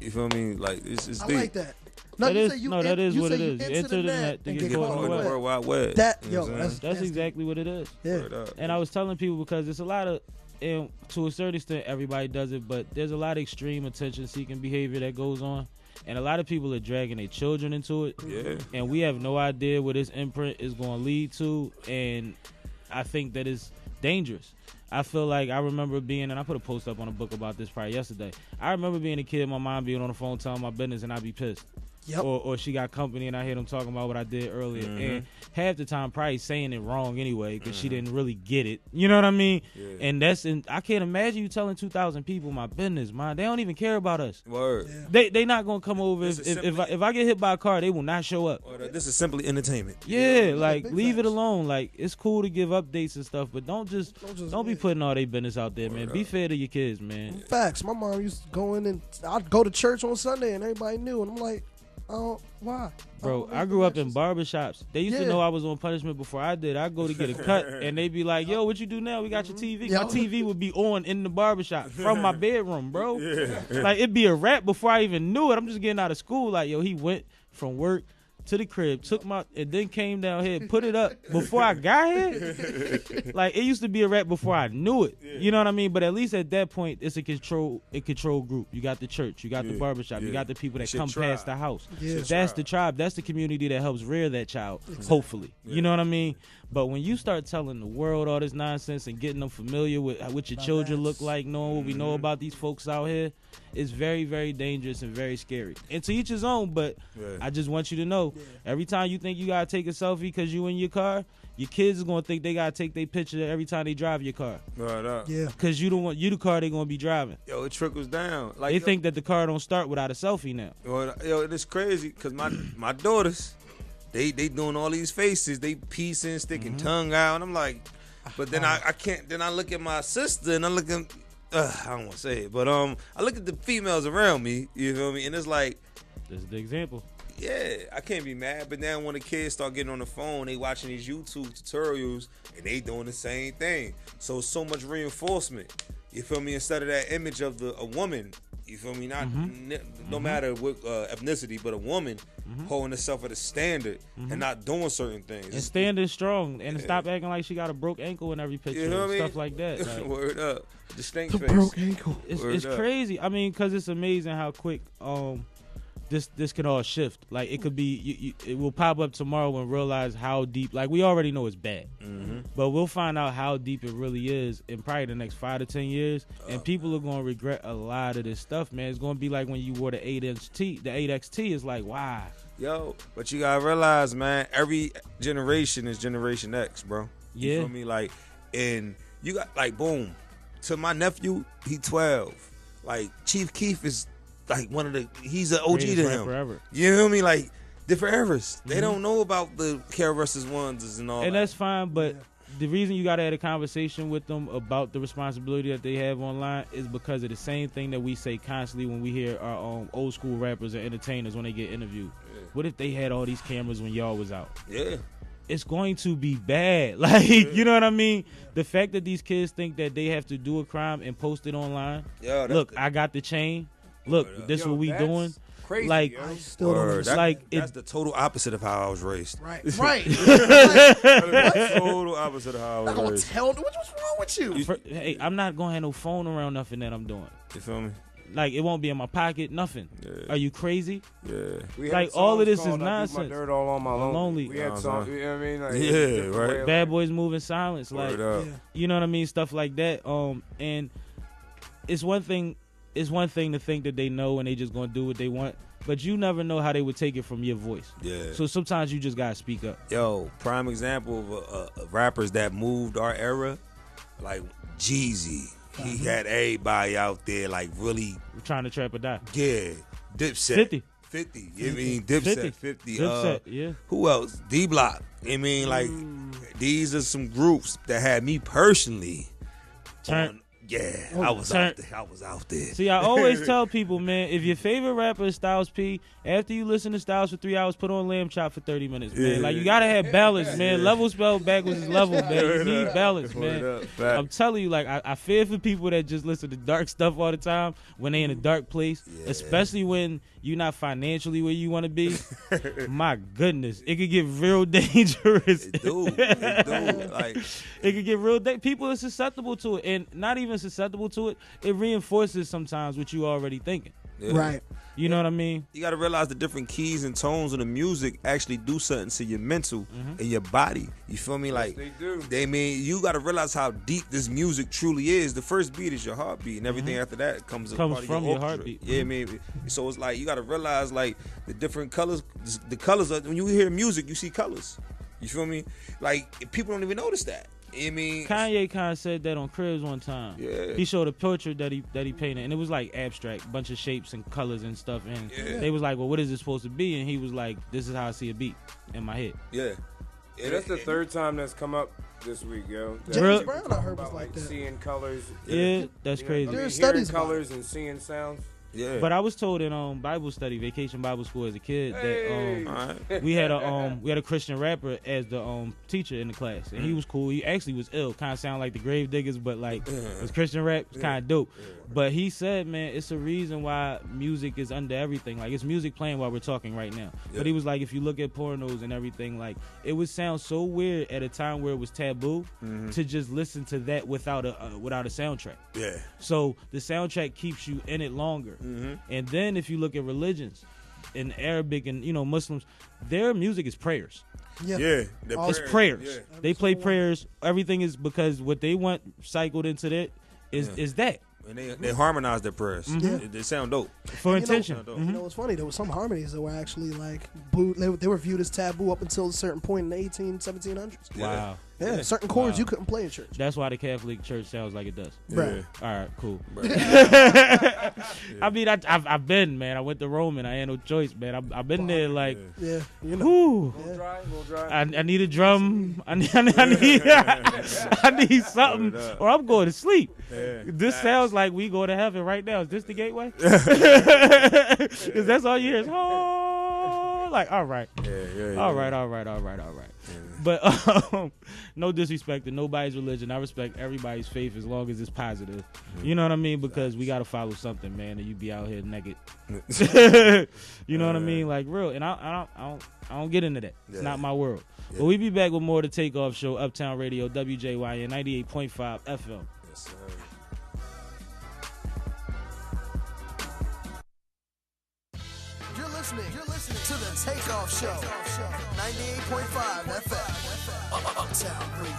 you feel me? Like it's I deep. like that. That is what it is. You enter the net to get caught in the World Wide Web. That's exactly what it is. Yeah. And I was telling people because it's a lot of, and to a certain extent, everybody does it, but there's a lot of extreme attention-seeking behavior that goes on, and a lot of people are dragging their children into it. Yeah. And we have no idea where this imprint is going to lead to, and I think that is dangerous. I feel like I remember being, and I put a post up on a book about this probably yesterday. I remember being a kid, my mom being on the phone telling my business, and I'd be pissed. Yep. Or she got company and I hear them talking about what I did earlier. And half the time probably saying it wrong anyway because she didn't really get it. You know what I mean? Yeah. And I can't imagine you telling 2,000 people my business, man. They don't even care about us. Word. Yeah. They not going to come over. If I get hit by a car, they will not show up. This is simply entertainment. Yeah, like leave it alone. Like it's cool to give updates and stuff, but don't be putting all their business out there, man. Be fair to your kids, man. Facts. My mom used to go in and I'd go to church on Sunday and everybody knew, and I'm like, oh, why? Bro, I grew up in barbershops. They used to know I was on punishment before I did. I'd go to get a cut, and they'd be like, yo, what you do now? We got your TV. My TV would be on in the barbershop from my bedroom, bro. Like, it'd be a rap before I even knew it. I'm just getting out of school. Like, yo, he went from work to the crib, and then came down here, put it up before I got here. Like, it used to be a rap before I knew it. You know what I mean? But at least at that point, it's a control group. You got the church, you got the barbershop, you got the people that come past the house. That's the tribe. That's the community that helps rear that child, hopefully. You know what I mean? But when you start telling the world all this nonsense and getting them familiar with what your children look like, knowing what we know about these folks out here, it's very, very dangerous and very scary. And to each his own, but I just want you to know, every time you think you got to take a selfie because you in your car, your kids is going to think they got to take their picture every time they drive your car. Right up. Yeah. Because you the car they going to be driving. Yo, it trickles down. Like, they think that the car don't start without a selfie now. Yo, it's crazy because my daughters, they doing all these faces. They piecing, sticking tongue out. And I'm like, but then I can't. Then I look at my sister and I look at, I don't want to say it, but I look at the females around me. You feel me? And it's like, this is the example. Yeah, I can't be mad. But then when the kids start getting on the phone, they watching these YouTube tutorials and they doing the same thing. So so much reinforcement. You feel me? Instead of that image of a woman. You feel me? Not no matter what ethnicity, but a woman holding herself at a standard and not doing certain things. And standing strong and stop acting like she got a broke ankle in every picture and stuff like that. Like, word up. Distinct face. Broke ankle. It's crazy. I mean, because it's amazing how quick this can all shift. Like, it could be, it will pop up tomorrow and realize how deep. Like, we already know it's bad, but we'll find out how deep it really is in probably the next 5 to 10 years, and people are going to regret a lot of this stuff, man. It's going to be like when you wore the 8XT. The 8XT is like, wow. Yo, but you got to realize, man, every generation is Generation X, bro. You feel me? Like, and you got, like, boom. To my nephew, he 12. Like, Chief Keef is like he's an OG to him. Forever. You know what I mean? Like, they're forevers. They don't know about the KRS-Ones and all that. And that's fine, but the reason you got to have a conversation with them about the responsibility that they have online is because of the same thing that we say constantly when we hear our old school rappers and entertainers when they get interviewed. Yeah. What if they had all these cameras when y'all was out? Yeah. It's going to be bad. Like, you know what I mean? The fact that these kids think that they have to do a crime and post it online. Look, I got the chain. Look, this what we doing. crazy. Like, yo. That's the total opposite of how I was raised. Right. Right. Total opposite of how I was raised. What's wrong with you? Hey, I'm not gonna have no phone around nothing that I'm doing. You feel me? Like, it won't be in my pocket, nothing. Yeah. Are you crazy? Yeah. Like, all of this is nonsense. My dirt all on my lonely. We had songs, you know what I mean? Like, yeah, right. Bad Boys Move in Silence. Like, you know what I mean? Stuff like that. And it's one thing to think that they know and they just gonna do what they want, but you never know how they would take it from your voice. Yeah. So sometimes you just gotta speak up. Yo, prime example of rappers that moved our era, like Jeezy. He had everybody out there like really trying to trap or die. Yeah, Dipset. 50. You mean Dipset 50. Dipset, yeah. Who else? D Block. I mean, like these are some groups that had me personally. I was out there. See, I always tell people, man, if your favorite rapper is Styles P, after you listen to Styles for 3 hours, put on Lamb Chop for 30 minutes, man. Yeah. Like, you gotta have balance, man. Level spelled backwards is level, man. You need balance, man. I'm telling you, like, I fear for people that just listen to dark stuff all the time when they in a dark place, especially when you're not financially where you want to be. My goodness, it could get real dangerous. It do. Like, it could get real. People are susceptible to it, and not even susceptible to it. It reinforces sometimes what you already thinking. Yeah. Right. You know what I mean? You got to realize the different keys and tones of the music actually do something to your mental and your body. You feel me? Like, they do. They mean you got to realize how deep this music truly is. The first beat is your heartbeat, and everything after that comes from your your heartbeat. Yeah, man. So it's like you got to realize like the different colors. The colors when you hear music, you see colors. You feel me? Like people don't even notice that. I mean, Kanye kind of said that on Cribs one time. Yeah. He showed a portrait that he painted, and it was like abstract, bunch of shapes and colors and stuff. And they was like, "Well, what is it supposed to be?" And he was like, "This is how I see a beat in my head." Yeah. Yeah, that's the third time that's come up this week, yo. James Brown, I heard, was like that. Seeing colors. Yeah, that's crazy. There's Hearing studies colors and seeing sounds. Yeah. But I was told in Bible study, Vacation Bible School as a kid, that we had a Christian rapper as the teacher in the class, and he was cool. He actually was ill, kind of sound like the Gravediggers, but like his Christian rap was kind of dope. But he said, man, it's a reason why music is under everything. Like, it's music playing while we're talking right now. But he was like, if you look at pornos and everything, like, it would sound so weird at a time where it was taboo to just listen to that without a soundtrack. Yeah. So the soundtrack keeps you in it longer. And then if you look at religions, in Arabic and Muslims, their music is prayers. Yeah. It's prayers. Yeah. They play prayers. Everything is because what they want cycled into that is that. And they harmonize their prayers. They sound dope. For intention. You know what's funny? There were some harmonies that were actually like they were viewed as taboo up until a certain point in the 1700s. Wow. Yeah, certain chords you couldn't play in church. That's why the Catholic Church sounds like it does. Right. All right, cool. I mean, I've been, man. I went to Rome and I had no choice, man. I've been there, like, you know. Whew. We'll drive. I need a drum. I need something, or I'm going to sleep. Yeah. This sounds like we go to heaven right now. Is this the gateway? Because that's all you hear is, oh, like, all right. All right. But no disrespect to nobody's religion. I respect everybody's faith as long as it's positive. You know what I mean? Because we gotta follow something, man. And you be out here naked. You know what I mean? Like, real. And I don't get into that. It's not my world. But we be back with more of the Takeoff Show, Uptown Radio, WJYN 98.5 FM. Yes, sir. You're listening to the Takeoff Show. 98.5 FM. Uptown Radio.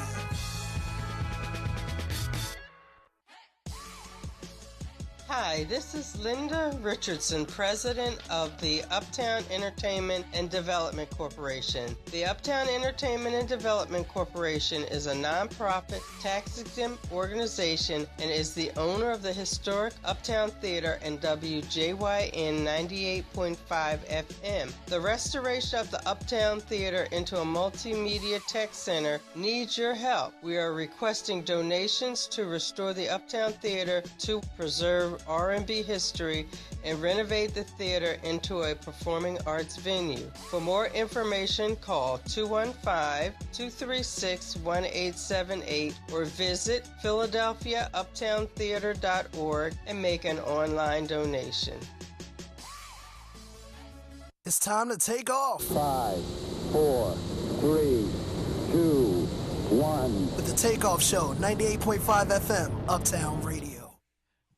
Hi, this is Linda Richardson, president of the Uptown Entertainment and Development Corporation. The Uptown Entertainment and Development Corporation is a nonprofit, tax-exempt organization and is the owner of the historic Uptown Theater and WJYN 98.5 FM. The restoration of the Uptown Theater into a multimedia tech center needs your help. We are requesting donations to restore the Uptown Theater to preserve R&B history and renovate the theater into a performing arts venue. For more information, call 215-236-1878 or visit PhiladelphiaUptownTheater.org and make an online donation. It's time to take off. 5, 4, 3, 2, 1. With the Takeoff Show, 98.5 FM, Uptown Radio.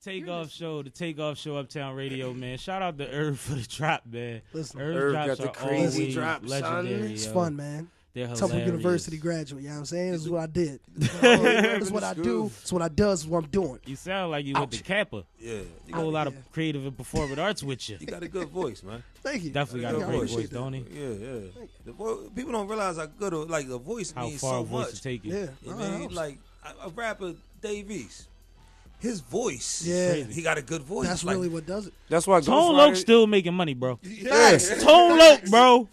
Takeoff Show, the Takeoff Show, Uptown Radio, man. Shout out to Irv for the drop, man. Listen, Irv got the crazy drop, legendary. It's yo. fun, man. They're Temple hilarious. University graduate, you know what I'm saying? This is what I did. This is what I do. It's what I does. It's what I'm doing. You sound like you went to Kappa. Yeah. A whole lot of creative and performing arts with you. You got a good voice, man. Thank you. Definitely got a great voice, don't he? Yeah. People don't realize how good, like, the voice How means far so a voice much. to take you. Yeah. You mean, like, a rapper, Dave East, his voice, Yeah. he got a good voice. That's like, really what does it. That's why Tone Loc still making money, bro. Yes. Tone Loc, bro.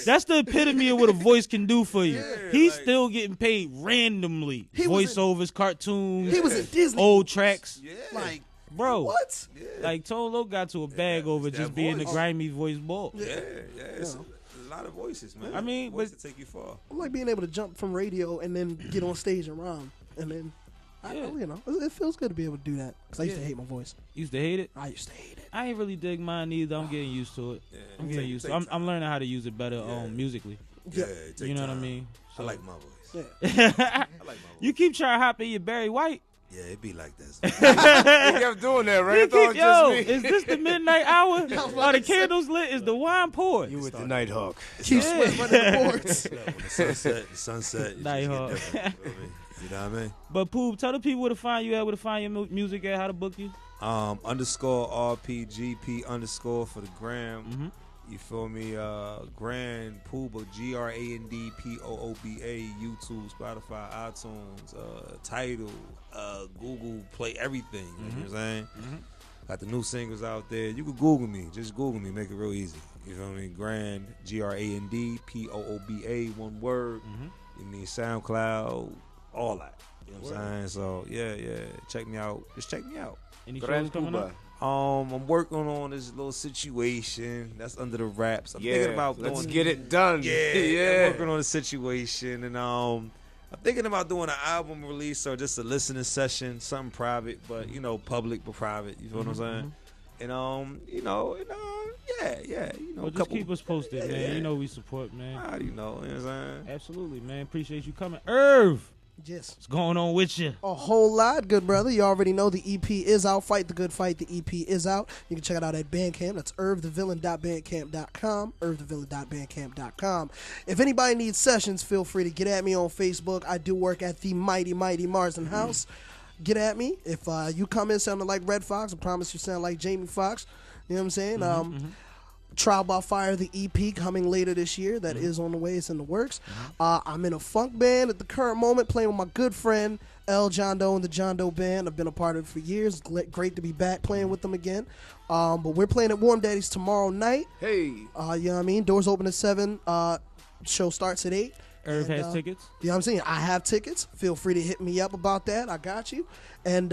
That's the epitome of what a voice can do for you. He's still getting paid randomly. Voiceovers, cartoons. He was in Disney. Old tracks. Like, bro. What? Like, Tone Loc got to a bag over just being the grimy voice ball. Yeah. It's a lot of voices, man. I mean, voice to take you far. I like being able to jump from radio and then get on stage and rhyme. And then, it feels good to be able to do that. Because I used to hate my voice. Used to hate it? I used to hate it. I ain't really dig mine either. I'm getting used to it. I'm getting used to it. I'm learning how to use it better musically. Yeah, you know what I mean? I like my voice. Yeah. I like my voice. You keep trying to hop in your Barry White. Yeah, it be like this. You kept doing that, right? Is this the midnight hour? Are the candles lit? Is the wine poured? You with the Nighthawk. Keep sweating running the boards. When the sunset, you Nighthawk. just get different, you feel me? You know what I mean? But Pooh, tell the people where to find you at, where to find your music at, how to book you. _RPGP_ for the gram. Mm-hmm. You feel me? Grandpooba, GRANDPOOBA, YouTube, Spotify, iTunes, Tidal, Google Play, everything. You know what I'm saying? Mm-hmm. Got the new singles out there. You can Google me. Just Google me. Make it real easy. You feel me? Grand, GRANDPOOBA, one word. Mm-hmm. You mean SoundCloud, all that. You know what I'm saying? So, yeah. Check me out. Just check me out. Any shows coming up? I'm working on this little situation that's under the wraps. I'm thinking about let's get it done. Yeah. I'm working on a situation, and I'm thinking about doing an album release or just a listening session, something private, but public but private. You feel what I'm saying? And Well, just keep us posted, man. Yeah. You know we support, man. How do you know? You know what I'm saying? Absolutely, man. Appreciate you coming, Irv. Yes. What's going on with you? A whole lot, good brother. You already know the EP is out. Fight the Good Fight. The EP is out. You can check it out at Bandcamp. That's irvthevillain.bandcamp.com. irvthevillain.bandcamp.com. If anybody needs sessions, feel free to get at me on Facebook. I do work at the Mighty Marsden House. Get at me. If you come in sounding like Red Fox, I promise you sound like Jamie Foxx. You know what I'm saying? Trial by Fire, the EP, coming later this year. That is on the way. It's in the works. I'm in a funk band at the current moment, playing with my good friend L. John Doe and the John Doe Band. I've been a part of it for years. Great to be back playing with them again. But we're playing at Warm Daddy's tomorrow night. Hey. You know what I mean? Doors open at 7. Show starts at 8. Irv has tickets. You know what I'm saying? I have tickets. Feel free to hit me up about that. I got you. And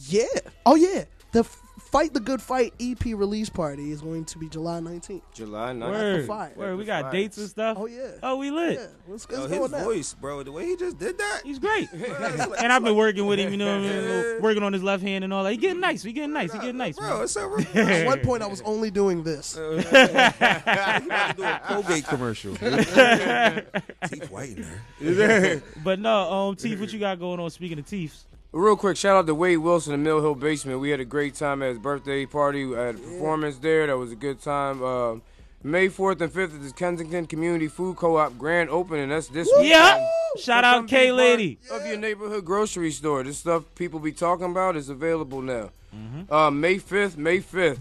yeah. Oh, yeah. The Fight the Good Fight EP release party is going to be July 19th. July 19th. Word. We got dates and stuff. Oh, yeah. Oh, we lit. Yeah. Let's His go now. voice, bro, the way he just did that. He's great. And I've been working with him, working on his left hand and all that. He getting nice. He getting nice, bro. It's so At one point, I was only doing this. He about to do a Colgate commercial. Teef white in there. But no, Teef, what you got going on? Speaking of Teefs. Real quick, shout out to Wade Wilson in Mill Hill Basement. We had a great time at his birthday party. I had a performance there. That was a good time. May 4th and 5th is Kensington Community Food Co-op grand opening. That's this weekend. Yeah. Shout out K-Lady. Of your neighborhood grocery store. This stuff people be talking about is available now. May 5th,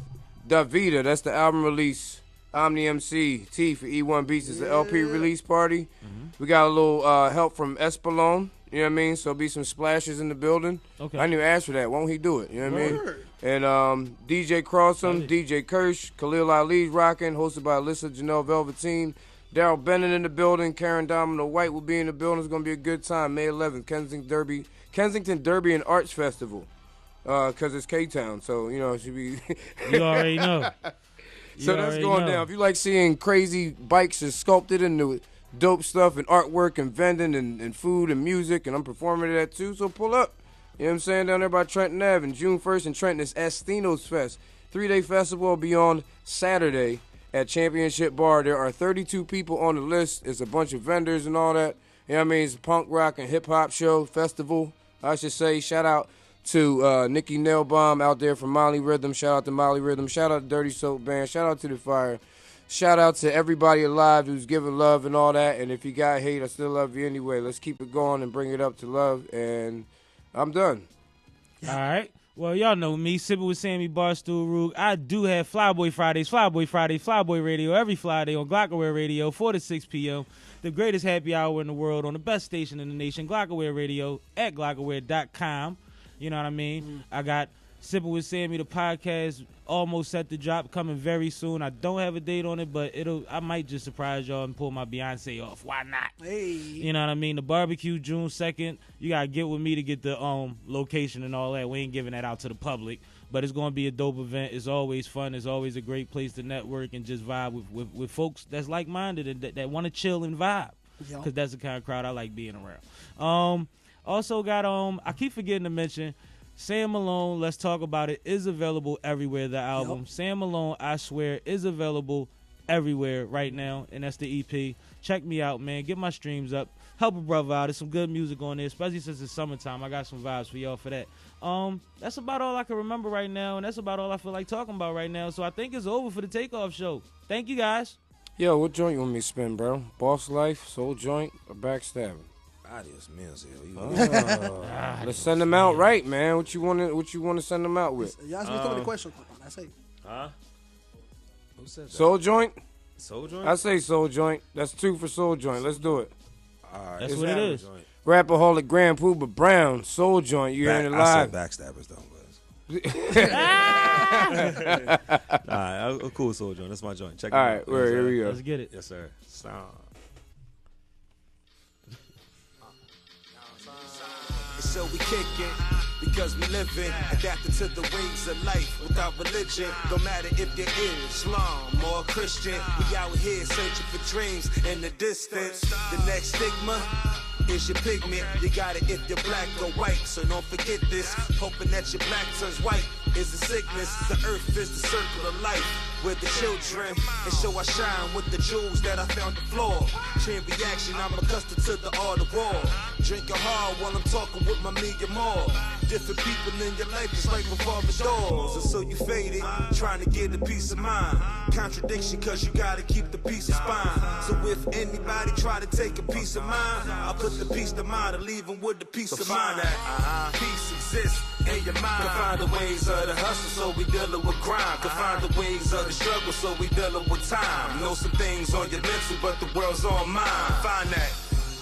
Davida. That's the album release. Omni MC, Teef for E1 Beats is the LP release party. We got a little help from Espelon. You know what I mean? So be some splashes in the building. Okay. I didn't even ask for that. Won't he do it? You know what I mean? And DJ Crossum, DJ Kirsch, Khalil Ali's rocking, hosted by Alyssa Janelle Velveteen. Daryl Bennett in the building. Karen Domino White will be in the building. It's going to be a good time. May 11th, Kensington Derby and Arts Festival. Because it's K-Town. So, it should be... You already know. So that's going down. If you like seeing crazy bikes and sculpted into dope stuff and artwork and vending and food and music, and I'm performing at that too, so pull up. You know what I'm saying? Down there by Trenton Ave. And June 1st in Trenton is Astino's Fest. 3-day festival will be on Saturday. at Championship Bar. There are 32 people on the list. It's a bunch of vendors and all that. You know what I mean? It's a punk rock and hip-hop show, festival, I should say. Shout out to Nikki Nailbomb out there from Molly Rhythm. Shout out to Molly Rhythm. Shout out to Dirty Soap Band. Shout out to The Fire. Shout out to everybody alive who's giving love and all that. And if you got hate, I still love you anyway. Let's keep it going and bring it up to love. And I'm done. All right. Well, y'all know me, Sipping with Sammy, Barstool Roog. I do have Flyboy Fridays, Flyboy Radio every Friday on Glockaware Radio, 4 to 6 p.m. The greatest happy hour in the world on the best station in the nation, Glockaware Radio at glockaware.com. You know what I mean? I got Sipping with Sammy, the podcast, almost set to drop, coming very soon. I don't have a date on it, but I might just surprise y'all and pull my Beyonce off. Why not? Hey. You know what I mean? The barbecue, June 2nd. You got to get with me to get the location and all that. We ain't giving that out to the public, but it's going to be a dope event. It's always fun. It's always a great place to network and just vibe with folks that's like-minded and that want to chill and vibe, because that's the kind of crowd I like being around. Also got, I keep forgetting to mention, Sam Malone, Let's Talk About It, is available everywhere, the album. Sam Malone, I Swear, is available everywhere right now, and that's the EP. Check me out, man. Get my streams up. Help a brother out. There's some good music on there, especially since it's summertime. I got some vibes for y'all for that. That's about all I can remember right now, and that's about all I feel like talking about right now. So I think it's over for the Takeoff Show. Thank you, guys. Yo, what joint you want me to spin, bro? Boss Life, Soul Joint, or Backstabbing? Adios, meals. Let's send them out right, man. What you want to send them out with? You asked me so many questions. I say. Huh? Who said that? Soul Joint? Soul Joint? I say Soul Joint. That's 2 for Soul Joint. Let's do it. All right. That's what it is. Rapperholic Grandpooba Brown, Soul Joint. You hearing it live? I said Backstabbers, though. All right. I'm cool with Soul Joint. That's my joint. Check it out. All right. Here we go. Let's get it. Yes, sir. Sound. So we kick it because we living, adapted to the ways of life without religion. Don't matter if you're Islam or Christian, we out here searching for dreams in the distance. The next stigma is your pigment. You got it if you're black or white, so don't forget this. Hoping that your black turns white is a sickness. The earth is the circle of life with the children, and so I shine with the jewels that I found the floor. Chain reaction, I'm accustomed to the art of war. Drinking hard while I'm talking with my million more. Different people in your life just like revolving doors. And so you faded, trying to get a peace of mind. Contradiction, cause you gotta keep the peace of spine. So if anybody try to take a piece of mine, I'll put the peace of mind and leave them with the peace of mind. Peace exists in your mind. Can find the ways of the hustle, so we dealing with crime. Can find the ways of the struggle, so we dealing with time. Know some things on your mental, but the world's on mine. Find that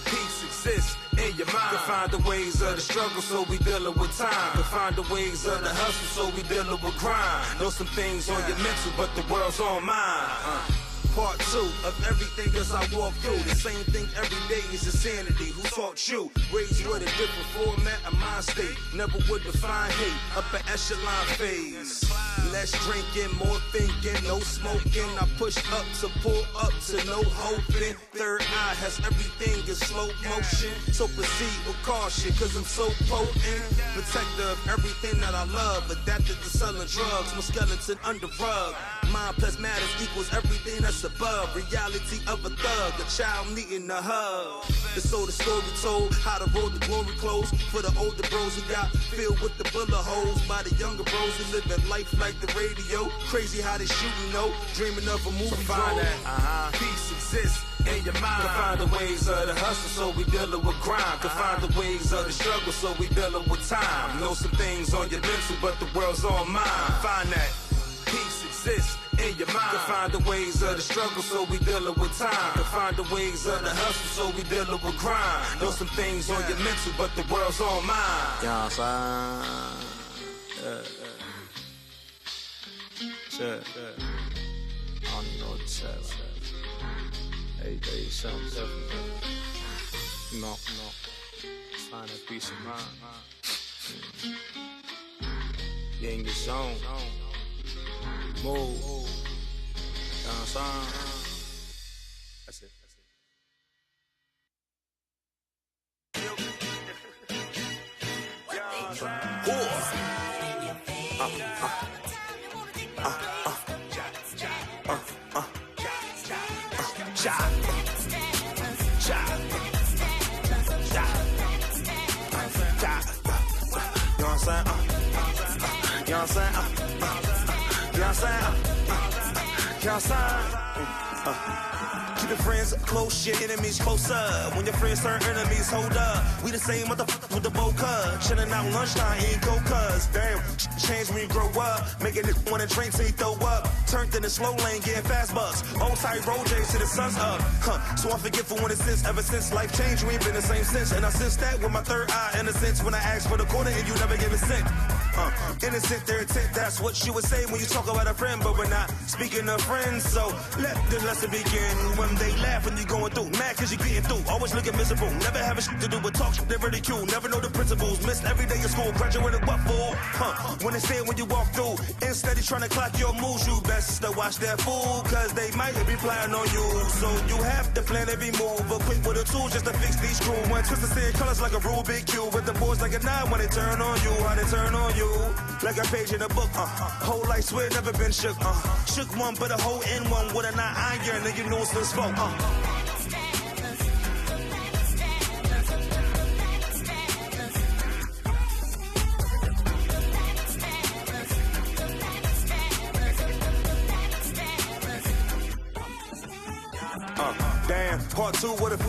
peace exists in your mind. Can find the ways of the struggle, so we dealing with time. Can find the ways of the hustle, so we dealing with crime. Know some things on your mental, but the world's on mine. Part 2 of everything as I walk through. The same thing every day is insanity. Who taught you? Raised with a different format of mind state. Never would define hate. Upper echelon phase. Less drinking, more thinking, no smoking. I push up to pull up to no hoping. Third eye has everything in slow motion. So proceed with caution, cause I'm so potent. Protector of everything that I love. Adapted to selling drugs. My skeleton under rug. Mind plus matters equals everything that's above. Reality of a thug, a child needing a hug. And so the story told how to roll the glory clothes for the older bros who got filled with the bullet holes by the younger bros who living life like the radio. Crazy how they shooting, no, dreaming of a movie drone. Peace exists in your mind. Can find the ways of the hustle, so we dealing with crime. Can find the ways of the struggle, so we dealing with time. Know some things on your mental, but the world's on mine. Find that peace exists in your mind. Can find the ways of the struggle, so we dealing with time. Can find the ways of the hustle, so we dealing with crime. Know some things on your mental, but the world's on mine. You know what I'm saying? Shit. I don't even know what to say. Every day, something different. No. Find a peace of mind. You're in your zone. Move. You know what I'm saying? That's it. Keep your friends close, your enemies closer. When your friends turn enemies, hold up. We the same motherfuckers with the boca. Chillin' out lunchtime, ain't go cuz. Damn, change when you grow up. Making this wanna drink till you throw up. Turned in the slow lane, getting fast bucks. Old tight road J's till the sun's up. So I'm forgetful when it sits. Ever since life changed, we ain't been the same since. And I sense that with my third eye, in a sense, when I asked for the quarter and you never gave a cent. Innocent, their intent, that's what you would say when you talk about a friend, but we're not speaking of friends. So let the lesson begin. When they laugh when you're going through, mad cause you're getting through, always looking miserable, never having shit to do with talk, they ridicule, never know the principles, missed every day of school, graduated what for? When they say when you walk through, instead of trying to clock your moves, you best to watch that fool, cause they might be plotting on you, so you have to plan every move, but quick with a tool just to fix these screws. One twist to see colors like a Rubik Cube, with the boys like a 9 when they turn on you, how they turn on you, like a page in a book, whole life swear never been shook, shook one but a whole in one with a 9 iron, and you know it's the smoke, Damn, part 2, what if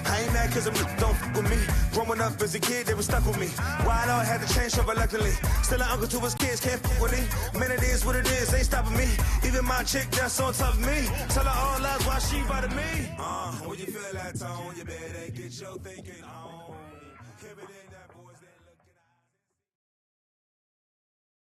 I ain't mad cause them don't fuck with me. Growing up as a kid, they were stuck with me. Wild out, had to change so reluctantly. Still an uncle to his kids, can't fuck with me. Man, it is what it is, ain't stopping me. Even my chick that's on top of me. Tell her all lies while she bothered me. When you feel that tone, you better get your thinking on. Keep it in that